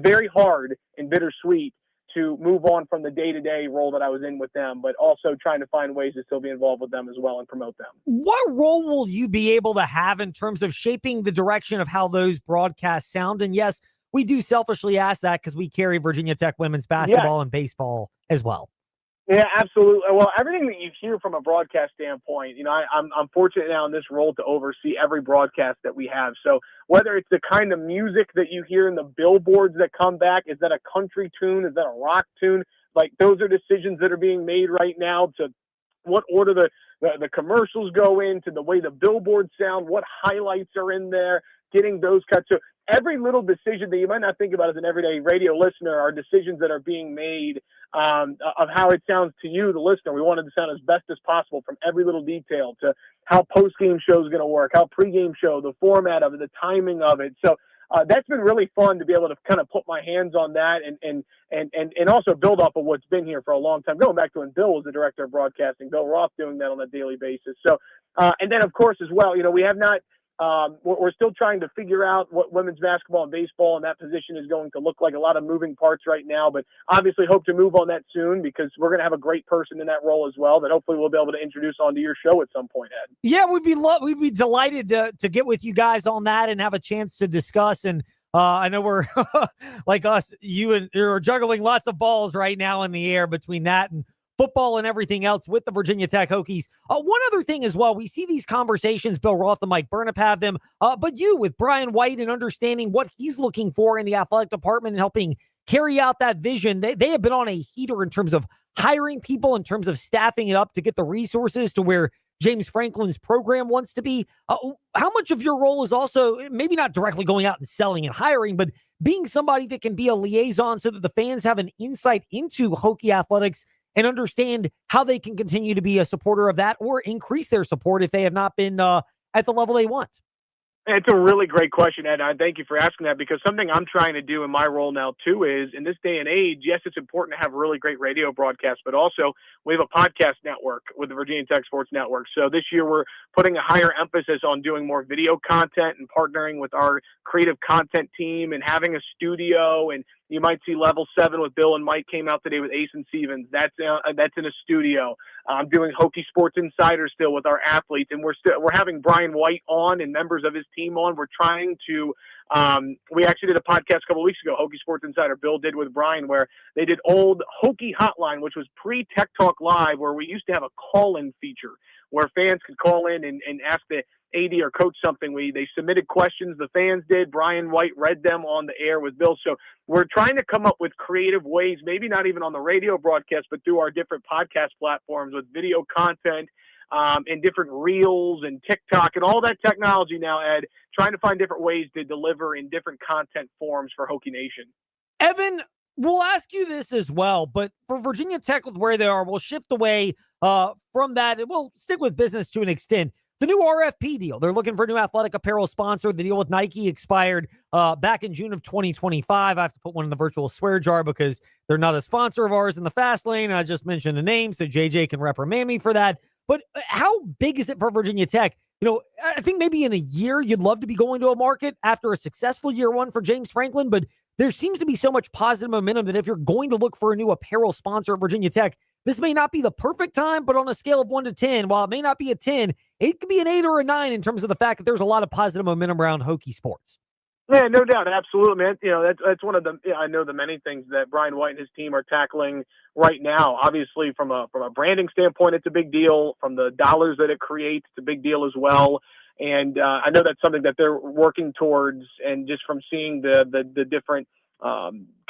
Very hard and bittersweet to move on from the day-to-day role that I was in with them, but also trying to find ways to still be involved with them as well and promote them. What role will you be able to have in terms of shaping the direction of how those broadcasts sound? And yes, we do selfishly ask that because we carry Virginia Tech women's basketball and baseball as well. Yeah, absolutely. Well, everything that you hear from a broadcast standpoint, I'm fortunate now in this role to oversee every broadcast that we have. So whether it's the kind of music that you hear in the billboards that come back, is that a country tune? Is that a rock tune? Like, those are decisions that are being made right now to what order the commercials go in, to the way the billboards sound, what highlights are in there, getting those cuts. So every little decision that you might not think about as an everyday radio listener are decisions that are being made of how it sounds to you, the listener. We want it to sound as best as possible, from every little detail to how post-game show is going to work, how pre-game show, the format of it, the timing of it. So that's been really fun to be able to kind of put my hands on that and also build off of what's been here for a long time, going back to when Bill was the director of broadcasting, Bill Roth, doing that on a daily basis. So, and then of course as well, we have not, we're still trying to figure out what women's basketball and baseball in that position is going to look like. A lot of moving parts right now, but obviously hope to move on that soon, because we're going to have a great person in that role as well that hopefully we'll be able to introduce onto your show at some point, Ed. Yeah, we'd be delighted to get with you guys on that and have a chance to discuss. And I know we're like us, you're juggling lots of balls right now in the air between that and football and everything else with the Virginia Tech Hokies. One other thing as well, we see these conversations, Bill Roth and Mike Burnap have them, but you with Brian White and understanding what he's looking for in the athletic department and helping carry out that vision. They have been on a heater in terms of hiring people, in terms of staffing it up to get the resources to where James Franklin's program wants to be. How much of your role is also maybe not directly going out and selling and hiring, but being somebody that can be a liaison so that the fans have an insight into Hokie athletics and understand how they can continue to be a supporter of that or increase their support if they have not been at the level they want? It's a really great question, Ed. I thank you for asking that, because something I'm trying to do in my role now, too, is in this day and age, yes, it's important to have really great radio broadcasts, but also we have a podcast network with the Virginia Tech Sports Network. So this year we're putting a higher emphasis on doing more video content and partnering with our creative content team and having a studio and You might see Level 7 with Bill and Mike came out today with Ace and Stevens. That's in a studio. I'm doing Hokie Sports Insider still with our athletes, and we're having Brian White on and members of his team on. We're trying to we actually did a podcast a couple of weeks ago, Hokie Sports Insider, Bill did with Brian, where they did old Hokie Hotline, which was pre-Tech Talk Live, where we used to have a call-in feature where fans could call in and ask the AD or coach something. They submitted questions, the fans did. Brian White read them on the air with Bill. So we're trying to come up with creative ways, maybe not even on the radio broadcast, but through our different podcast platforms with video content and different reels and TikTok and all that technology now, Ed, trying to find different ways to deliver in different content forms for Hokie Nation. Evan, we'll ask you this as well, but for Virginia Tech with where they are, we'll shift away from that, and we'll stick with business to an extent. The new RFP deal, they're looking for a new athletic apparel sponsor. The deal with Nike expired back in June of 2025. I have to put one in the virtual swear jar because they're not a sponsor of ours in the fast lane. I just mentioned the name, so JJ can reprimand me for that. But how big is it for Virginia Tech? You know, I think maybe in a year you'd love to be going to a market after a successful year one for James Franklin, but there seems to be so much positive momentum that if you're going to look for a new apparel sponsor at Virginia Tech, this may not be the perfect time, but on a scale of 1 to 10, while it may not be a 10, it could be an 8 or a 9 in terms of the fact that there's a lot of positive momentum around Hokie sports. Yeah, no doubt. Absolutely, man. You know, that's one of the, I know the many things that Brian White and his team are tackling right now. Obviously, from a branding standpoint, it's a big deal. From the dollars that it creates, it's a big deal as well. And I know that's something that they're working towards. And just from seeing the different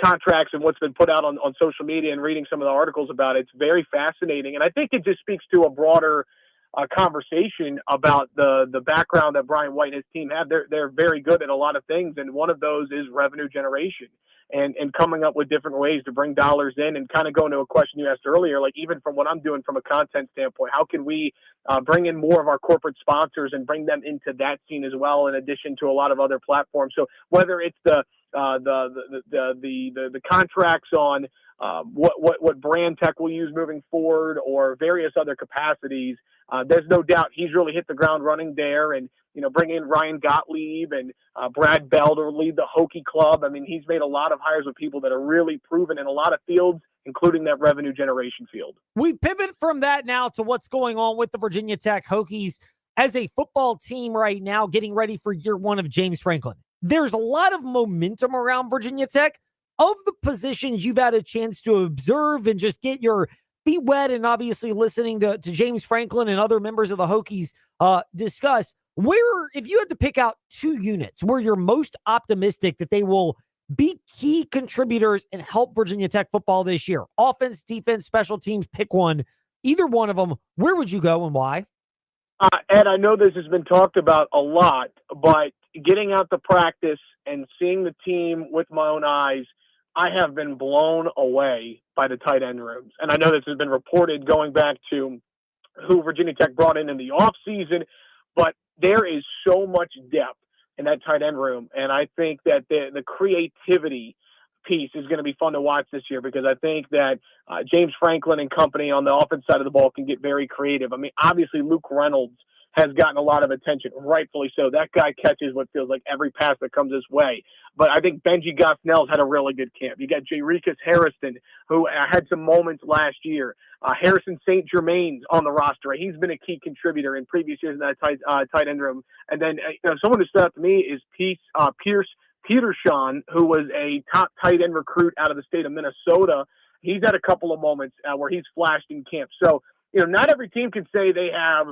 contracts and what's been put out on social media and reading some of the articles about it, it's very fascinating. And I think it just speaks to a broader conversation about the background that Brian White and his team have. They're very good at a lot of things, and one of those is revenue generation and coming up with different ways to bring dollars in. And kind of going to a question you asked earlier, like even from what I'm doing from a content standpoint, how can we bring in more of our corporate sponsors and bring them into that scene as well, in addition to a lot of other platforms. So whether it's the contracts on what brand Tech will use moving forward or various other capacities, there's no doubt he's really hit the ground running there. And, you know, bring in Ryan Gottlieb and Brad Bell to lead the Hokie Club. I mean, he's made a lot of hires with people that are really proven in a lot of fields, including that revenue generation field. We pivot from that now to what's going on with the Virginia Tech Hokies as a football team right now, getting ready for year one of James Franklin. There's a lot of momentum around Virginia Tech. Of the positions you've had a chance to observe and just get your feet wet, and obviously listening to James Franklin and other members of the Hokies discuss, where, if you had to pick out 2 units where you're most optimistic that they will be key contributors and help Virginia Tech football this year, offense, defense, special teams, pick one, either one of them, where would you go and why? Ed, I know this has been talked about a lot, but getting out to practice and seeing the team with my own eyes, I have been blown away by the tight end rooms. And I know this has been reported going back to who Virginia Tech brought in the offseason, but there is so much depth in that tight end room. And I think that the creativity piece is going to be fun to watch this year, because I think that James Franklin and company on the offense side of the ball can get very creative. I mean, obviously Luke Reynolds has gotten a lot of attention, rightfully so. That guy catches what feels like every pass that comes his way. But I think Benji Gosnell's had a really good camp. You got Jarikus Harrison, who had some moments last year. Harrison St. Germain's on the roster. He's been a key contributor in previous years in that tight end room. And then someone who stood out to me is Pierce Petershon, who was a top tight end recruit out of the state of Minnesota. He's had a couple of moments where he's flashed in camp. So, not every team can say they have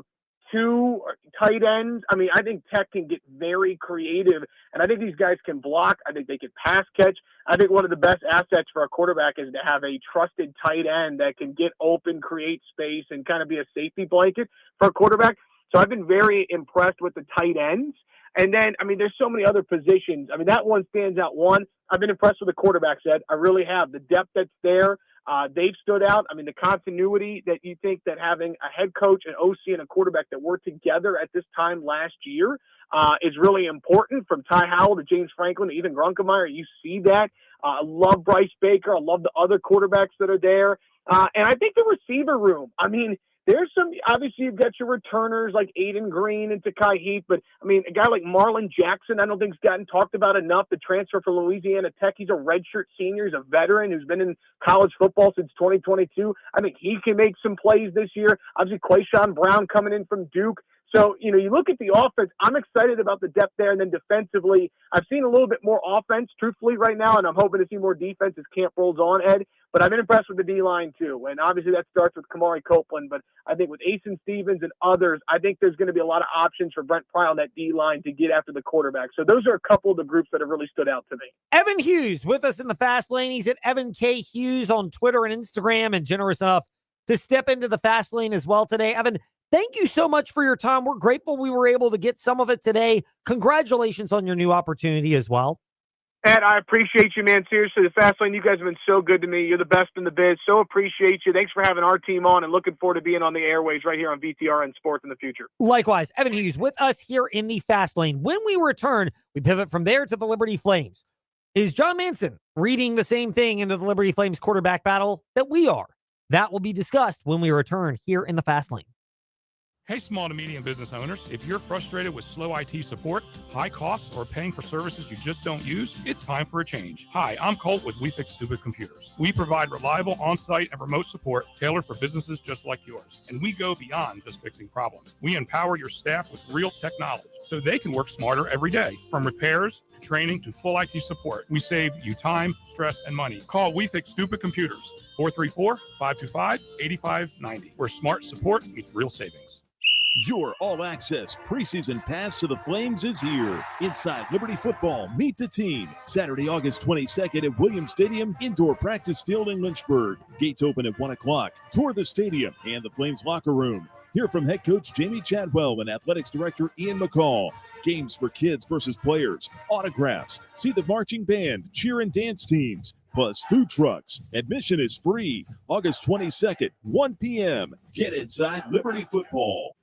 2 tight ends. I mean, I think Tech can get very creative, and I think these guys can block. I think they can pass catch. I think one of the best assets for a quarterback is to have a trusted tight end that can get open, create space, and kind of be a safety blanket for a quarterback. So I've been very impressed with the tight ends. And then, I mean, there's so many other positions. I mean, that one stands out. One, I've been impressed with the quarterback set. I really have. The depth that's there, they've stood out. I mean, the continuity that you think that having a head coach, an OC, and a quarterback that were together at this time last year is really important. From Ty Howell to James Franklin to even Grunkemeyer, you see that. I love Bryce Baker. I love the other quarterbacks that are there. And I think the receiver room, I mean, there's some, obviously you've got your returners like Aiden Green and Takai Heath, but I mean, a guy like Marlon Jackson, I don't think's gotten talked about enough. The transfer from Louisiana Tech, he's a redshirt senior. He's a veteran who's been in college football since 2022. I think he can make some plays this year. Obviously, Quayshawn Brown coming in from Duke. So, you look at the offense, I'm excited about the depth there. And then defensively, I've seen a little bit more offense, truthfully, right now, and I'm hoping to see more defense as camp rolls on, Ed. But I've been impressed with the D-line, too. And obviously that starts with Kamari Copeland. But I think with Asen Stevens and others, I think there's going to be a lot of options for Brent Pry on that D-line to get after the quarterback. So those are a couple of the groups that have really stood out to me. Evan Hughes with us in the Fast Lane. He's at Evan K. Hughes on Twitter and Instagram, and generous enough to step into the Fast Lane as well today. Evan, thank you so much for your time. We're grateful we were able to get some of it today. Congratulations on your new opportunity as well. Ed, I appreciate you, man. Seriously, the Fast Lane, you guys have been so good to me. You're the best in the biz. So appreciate you. Thanks for having our team on, and looking forward to being on the airways right here on VTRN Sports in the future. Likewise, Evan Hughes with us here in the Fast Lane. When we return, we pivot from there to the Liberty Flames. Is John Manson reading the same thing into the Liberty Flames quarterback battle that we are? That will be discussed when we return here in the Fast Lane. Hey, small to medium business owners, if you're frustrated with slow IT support, high costs, or paying for services you just don't use, it's time for a change. Hi, I'm Colt with We Fix Stupid Computers. We provide reliable on-site and remote support tailored for businesses just like yours. And we go beyond just fixing problems. We empower your staff with real tech knowledge so they can work smarter every day. From repairs to training to full IT support, we save you time, stress, and money. Call We Fix Stupid Computers, 434-525-8590, where smart support meets real savings. Your all-access preseason pass to the Flames is here. Inside Liberty Football, meet the team. Saturday, August 22nd at Williams Stadium, indoor practice field in Lynchburg. Gates open at 1 o'clock. Tour the stadium and the Flames locker room. Hear from head coach Jamie Chadwell and athletics director Ian McCall. Games for kids versus players, autographs. See the marching band, cheer and dance teams, plus food trucks. Admission is free. August 22nd, 1 p.m. Get inside Liberty Football.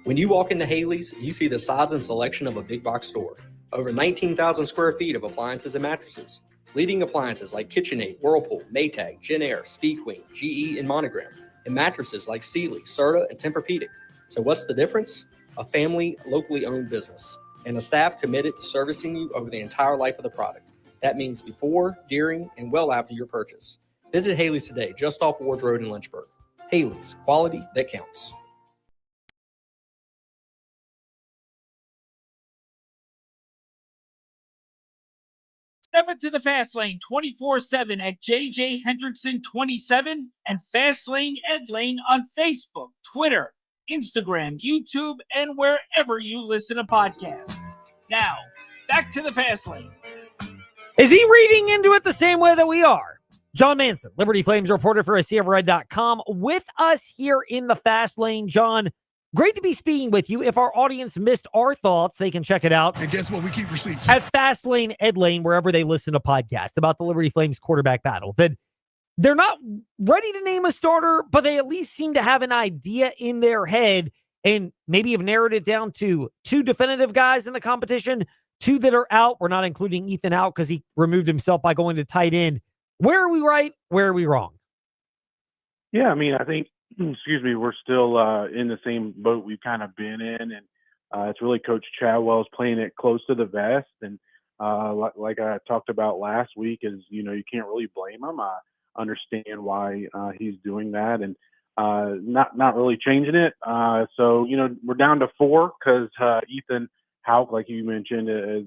When you walk into Haley's, you see the size and selection of a big box store. Over 19,000 square feet of appliances and mattresses. Leading appliances like KitchenAid, Whirlpool, Maytag, Genair, Speed Queen, GE, and Monogram. And mattresses like Sealy, Serta, and Tempur-Pedic. So what's the difference? A family, locally owned business. And a staff committed to servicing you over the entire life of the product. That means before, during, and well after your purchase. Visit Haley's today, just off Ward Road in Lynchburg. Haley's, quality that counts. Step into the Fast Lane 24/7 at JJ Hendrickson 27 and Fast Lane Ed Lane on Facebook, Twitter, Instagram, YouTube, and wherever you listen to podcasts. Now, back to the Fast Lane. Is he reading into it the same way that we are? John Manson, Liberty Flames reporter for ACFRed.com, with us here in the Fast Lane. John, great to be speaking with you. If our audience missed our thoughts, they can check it out. And guess what? We keep receipts. At Fast Lane, Ed Lane, wherever they listen to podcasts about the Liberty Flames quarterback battle. That they're not ready to name a starter, but they at least seem to have an idea in their head and maybe have narrowed it down to two definitive guys in the competition, two that are out. We're not including Ethan out because he removed himself by going to tight end. Where are we right? Where are we wrong? Yeah, I mean, I think, we're still in the same boat we've kind of been in. And it's really Coach Chadwell's playing it close to the vest. And like I talked about last week is, you can't really blame him. I understand why he's doing that and not really changing it. So, we're down to 4 because Ethan Houck, like you mentioned, is,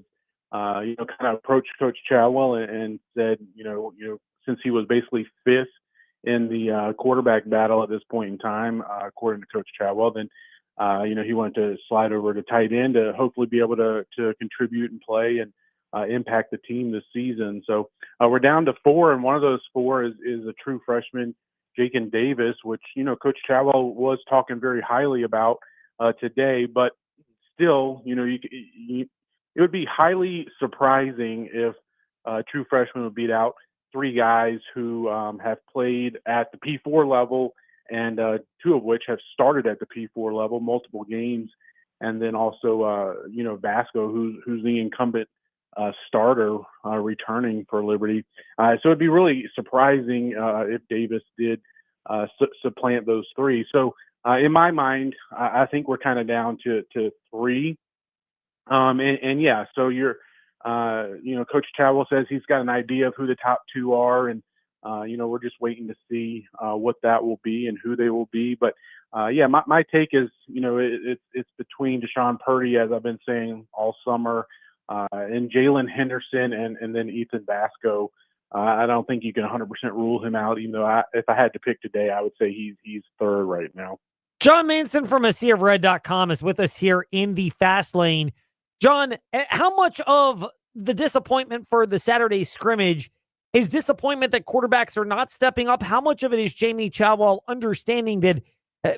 kind of approached Coach Chadwell and said, since he was basically 5th in the quarterback battle at this point in time, according to Coach Chadwell, then, he wanted to slide over to tight end to hopefully be able to contribute and play and impact the team this season. So we're down to 4, and one of those 4 is a true freshman, Jakin Davis, which, Coach Chadwell was talking very highly about today, but still, it would be highly surprising if a true freshman would beat out 3 guys who have played at the P4 level, and 2 of which have started at the P4 level, multiple games, and then also, Vasco, who's the incumbent starter returning for Liberty. So it'd be really surprising if Davis did supplant those 3. So in my mind, I think we're kind of down to 3. And yeah, so Coach Chadwell says he's got an idea of who the top 2 are, and we're just waiting to see what that will be and who they will be. But yeah, my take is, it's between Deshaun Purdy, as I've been saying all summer, and Jalen Henderson, and then Ethan Basco. I don't think you can 100% rule him out, even though if I had to pick today, I would say he's third right now. John Manson from AseaofRed.com is with us here in the Fast Lane. John, how much of the disappointment for the Saturday scrimmage is disappointment that quarterbacks are not stepping up? How much of it is Jamie Chadwell understanding that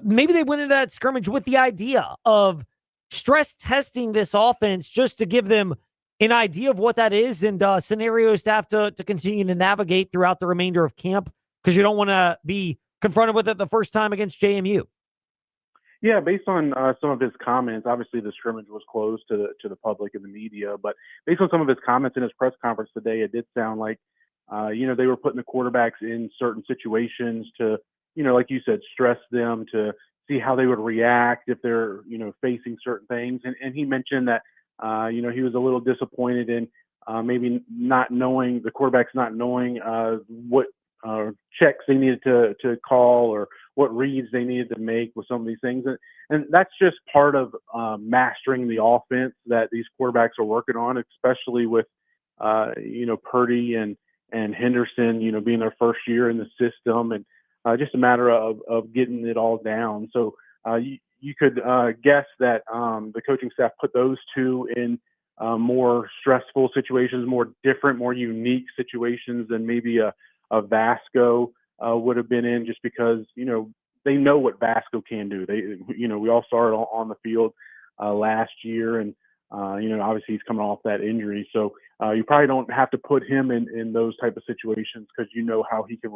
maybe they went into that scrimmage with the idea of stress testing this offense just to give them an idea of what that is and scenarios to have to continue to navigate throughout the remainder of camp because you don't want to be confronted with it the first time against JMU? Yeah, based on some of his comments, obviously the scrimmage was closed to the public and the media, but based on some of his comments in his press conference today, it did sound like, they were putting the quarterbacks in certain situations to, like you said, stress them to see how they would react if they're, facing certain things. And he mentioned that, he was a little disappointed in maybe not knowing, the quarterbacks not knowing what checks they needed to call or what reads they needed to make with some of these things. And that's just part of mastering the offense that these quarterbacks are working on, especially with, Purdy and Henderson, being their first year in the system, and just a matter of getting it all down. So you could guess that the coaching staff put those 2 in more stressful situations, more different, more unique situations than maybe a Vasco would have been in, just because, they know what Vasco can do. We all saw it on the field last year, and, obviously he's coming off that injury. So you probably don't have to put him in those type of situations because how he can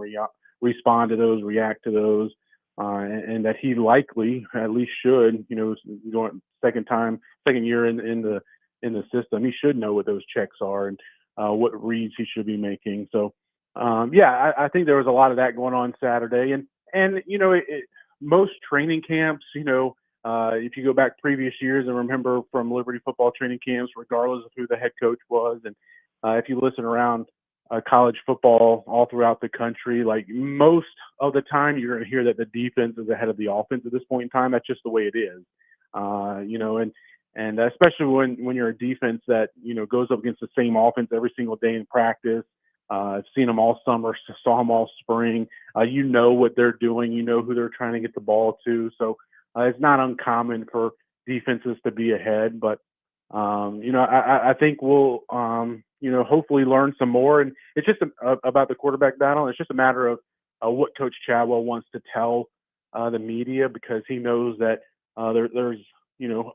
respond to those, react to those, and that he likely, at least should, going second year in the system, he should know what those checks are and what reads he should be making. So, I think there was a lot of that going on Saturday, and most training camps, if you go back previous years and remember from Liberty football training camps, regardless of who the head coach was, and if you listen around college football all throughout the country, like most of the time, you're going to hear that the defense is ahead of the offense at this point in time. That's just the way it is, and especially when you're a defense that goes up against the same offense every single day in practice. I've seen them all summer, saw them all spring. What they're doing, who they're trying to get the ball to. So it's not uncommon for defenses to be ahead. But, I think we'll, hopefully learn some more. And it's just about the quarterback battle. It's just a matter of what Coach Chadwell wants to tell the media, because he knows that there's,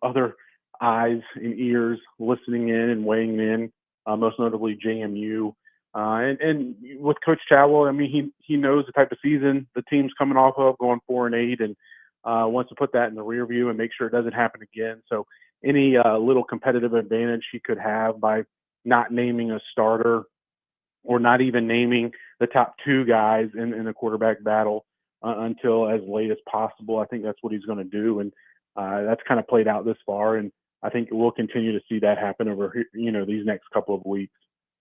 other eyes and ears listening in and weighing in, most notably JMU. And with Coach Chadwell, I mean, he knows the type of season the team's coming off of, going 4-8, and wants to put that in the rear view and make sure it doesn't happen again. So any little competitive advantage he could have by not naming a starter or not even naming the top 2 guys in the quarterback battle until as late as possible, I think that's what he's going to do. And that's kind of played out this far. And I think we'll continue to see that happen over, these next couple of weeks.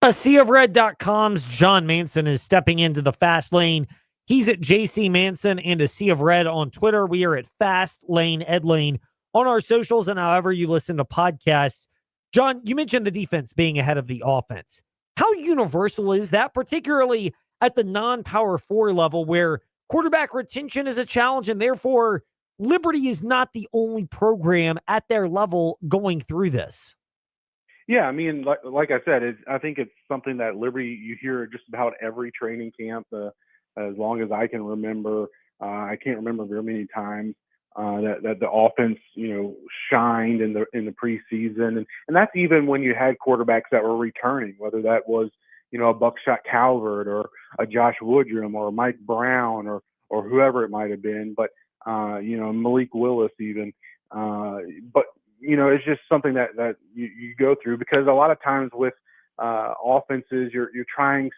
SeaofRed.com's John Manson is stepping into the Fast Lane. He's at JC Manson and a Sea of Red on Twitter. We are at Fast Lane Ed Lane on our socials and however you listen to podcasts. John, you mentioned the defense being ahead of the offense. How universal is that, particularly at the non-Power 4 level where quarterback retention is a challenge and therefore Liberty is not the only program at their level going through this? Yeah, I mean, like I said, I think it's something that Liberty, you hear just about every training camp, as long as I can remember. I can't remember very many times that the offense, shined in the preseason, and that's even when you had quarterbacks that were returning, whether that was a Buckshot Calvert or a Josh Woodrum or Mike Brown or whoever it might have been, but Malik Willis even, but. It's just something that you go through, because a lot of times with offenses, you're trying,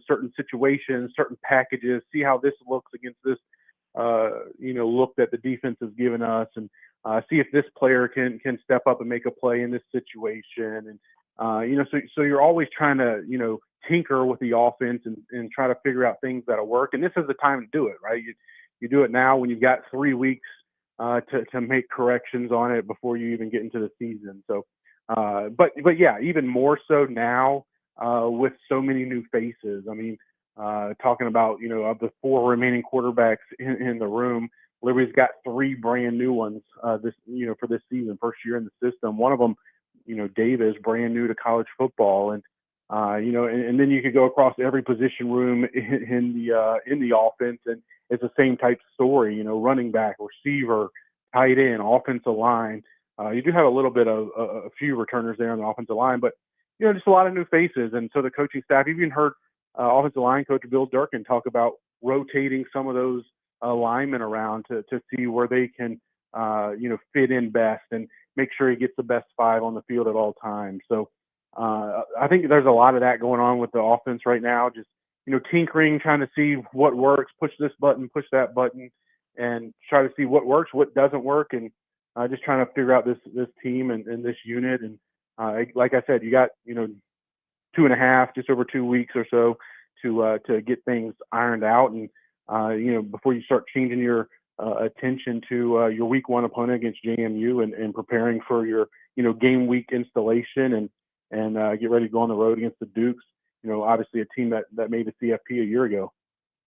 certain situations, certain packages, see how this looks against this looked at the defense has given us and see if this player can step up and make a play in this situation. And, so you're always trying to, tinker with the offense and try to figure out things that'll work. And this is the time to do it, right? You do it now when you've got 3 weeks to make corrections on it before you even get into the season. So, but yeah, even more so now with so many new faces. I mean, talking about, of the 4 remaining quarterbacks in the room, Liberty's got 3 brand new ones for this season, first year in the system. One of them, Dave, is brand new to college football. And, and then you could go across every position room in the offense, and it's the same type of story, running back, receiver, tight end, offensive line. You do have a little bit of a few returners there on the offensive line, but, just a lot of new faces. And so the coaching staff, even heard offensive line coach Bill Durkin talk about rotating some of those linemen around to see where they can, fit in best and make sure he gets the best 5 on the field at all times. So I think there's a lot of that going on with the offense right now, just, tinkering, trying to see what works, push this button, push that button, and try to see what works, what doesn't work, and just trying to figure out this team and this unit. And like I said, you got, 2.5, just over 2 weeks or so to get things ironed out. And, before you start changing your attention to your week 1 opponent against JMU and preparing for your, game week installation and get ready to go on the road against the Dukes. Obviously a team that made the CFP a year ago.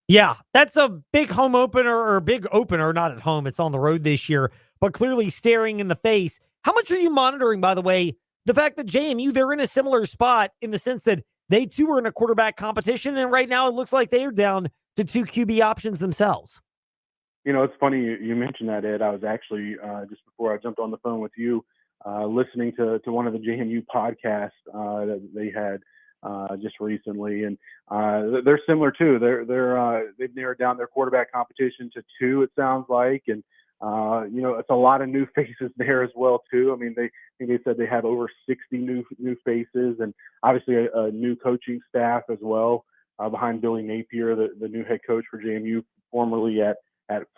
Yeah, that's a big home opener or big opener, not at home. It's on the road this year, but clearly staring in the face. How much are you monitoring, by the way, the fact that JMU, they're in a similar spot in the sense that they too are in a quarterback competition, and right now it looks like they are down to 2 QB options themselves? It's funny you mentioned that, Ed. I was actually, just before I jumped on the phone with you, listening to one of the JMU podcasts that they had just recently, and they're similar too. They've narrowed down their quarterback competition to 2, it sounds like, and it's a lot of new faces there as well too. I mean, they said they have over 60 new faces, and obviously a new coaching staff as well behind Billy Napier, the new head coach for JMU, formerly at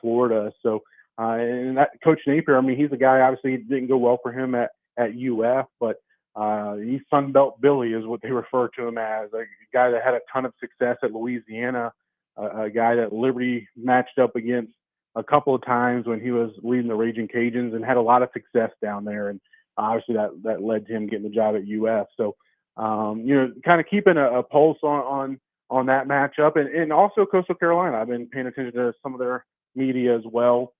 Florida. So and that Coach Napier, I mean, he's a guy. Obviously, it didn't go well for him at UF, but he's Sunbelt Billy is what they refer to him as, a guy that had a ton of success at Louisiana, a guy that Liberty matched up against a couple of times when he was leading the Raging Cajuns and had a lot of success down there. And obviously that led to him getting the job at UF. So, kind of keeping a pulse on that matchup, and also Coastal Carolina. I've been paying attention to some of their media as well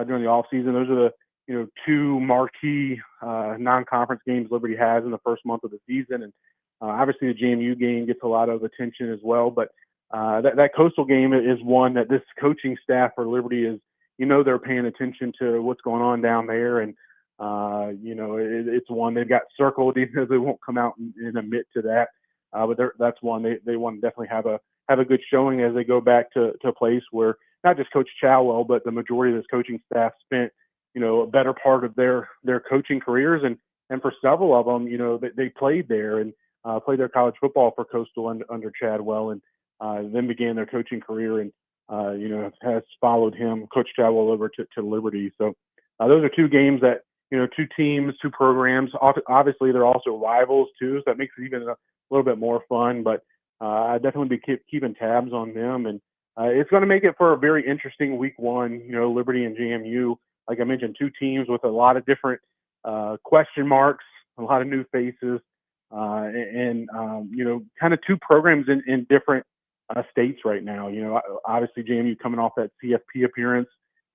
during the offseason. Those are the 2 marquee non-conference games Liberty has in the first month of the season. And obviously the JMU game gets a lot of attention as well. But that Coastal game is one that this coaching staff for Liberty is, they're paying attention to what's going on down there. And, it's one they've got circled, even though they won't come out and admit to that. But that's one they want to definitely have a good showing as they go back to a place where not just Coach Chadwell, but the majority of this coaching staff spent, a better part of their coaching careers. And for several of them, they played there and played their college football for Coastal under Chadwell, and then began their coaching career and, has followed him, Coach Chadwell, over to Liberty. So those are 2 games that, 2 teams, 2 programs. Obviously, they're also rivals too, so that makes it even a little bit more fun. But I definitely be keeping tabs on them, and it's going to make it for a very interesting week 1. Liberty and JMU, like I mentioned, 2 teams with a lot of different question marks, a lot of new faces, and kind of 2 programs in different states right now. Obviously JMU coming off that CFP appearance,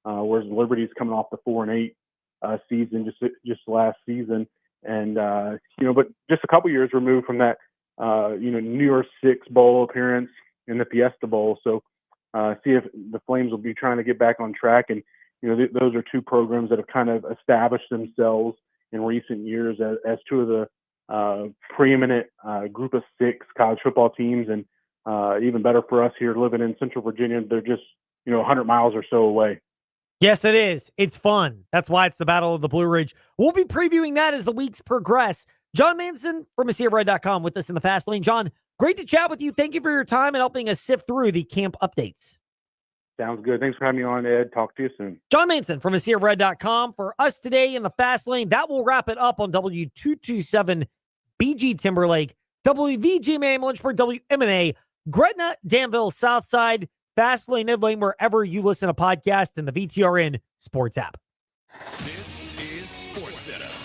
whereas Liberty's coming off the 4-8 season just last season, and but just a couple years removed from that New Year's Six Bowl appearance in the Fiesta Bowl. So see if the Flames will be trying to get back on track. And those are 2 programs that have kind of established themselves in recent years as 2 of the preeminent group of 6 college football teams. And even better for us here living in Central Virginia, they're just 100 miles or so away. Yes, it is. It's fun. That's why it's the Battle of the Blue Ridge. We'll be previewing that as the weeks progress. John Manson from ASeaRed.com with us in the Fast Lane. John, great to chat with you. Thank you for your time and helping us sift through the camp updates. Sounds good. Thanks for having me on, Ed. Talk to you soon. John Manson from AseaRed.com for us today in the Fast Lane. That will wrap it up on W227 BG Timberlake, WVGMA Lynchburg, WMNA, Gretna, Danville, Southside, Fast Lane, Ed Lane, wherever you listen to podcasts in the VTRN Sports app.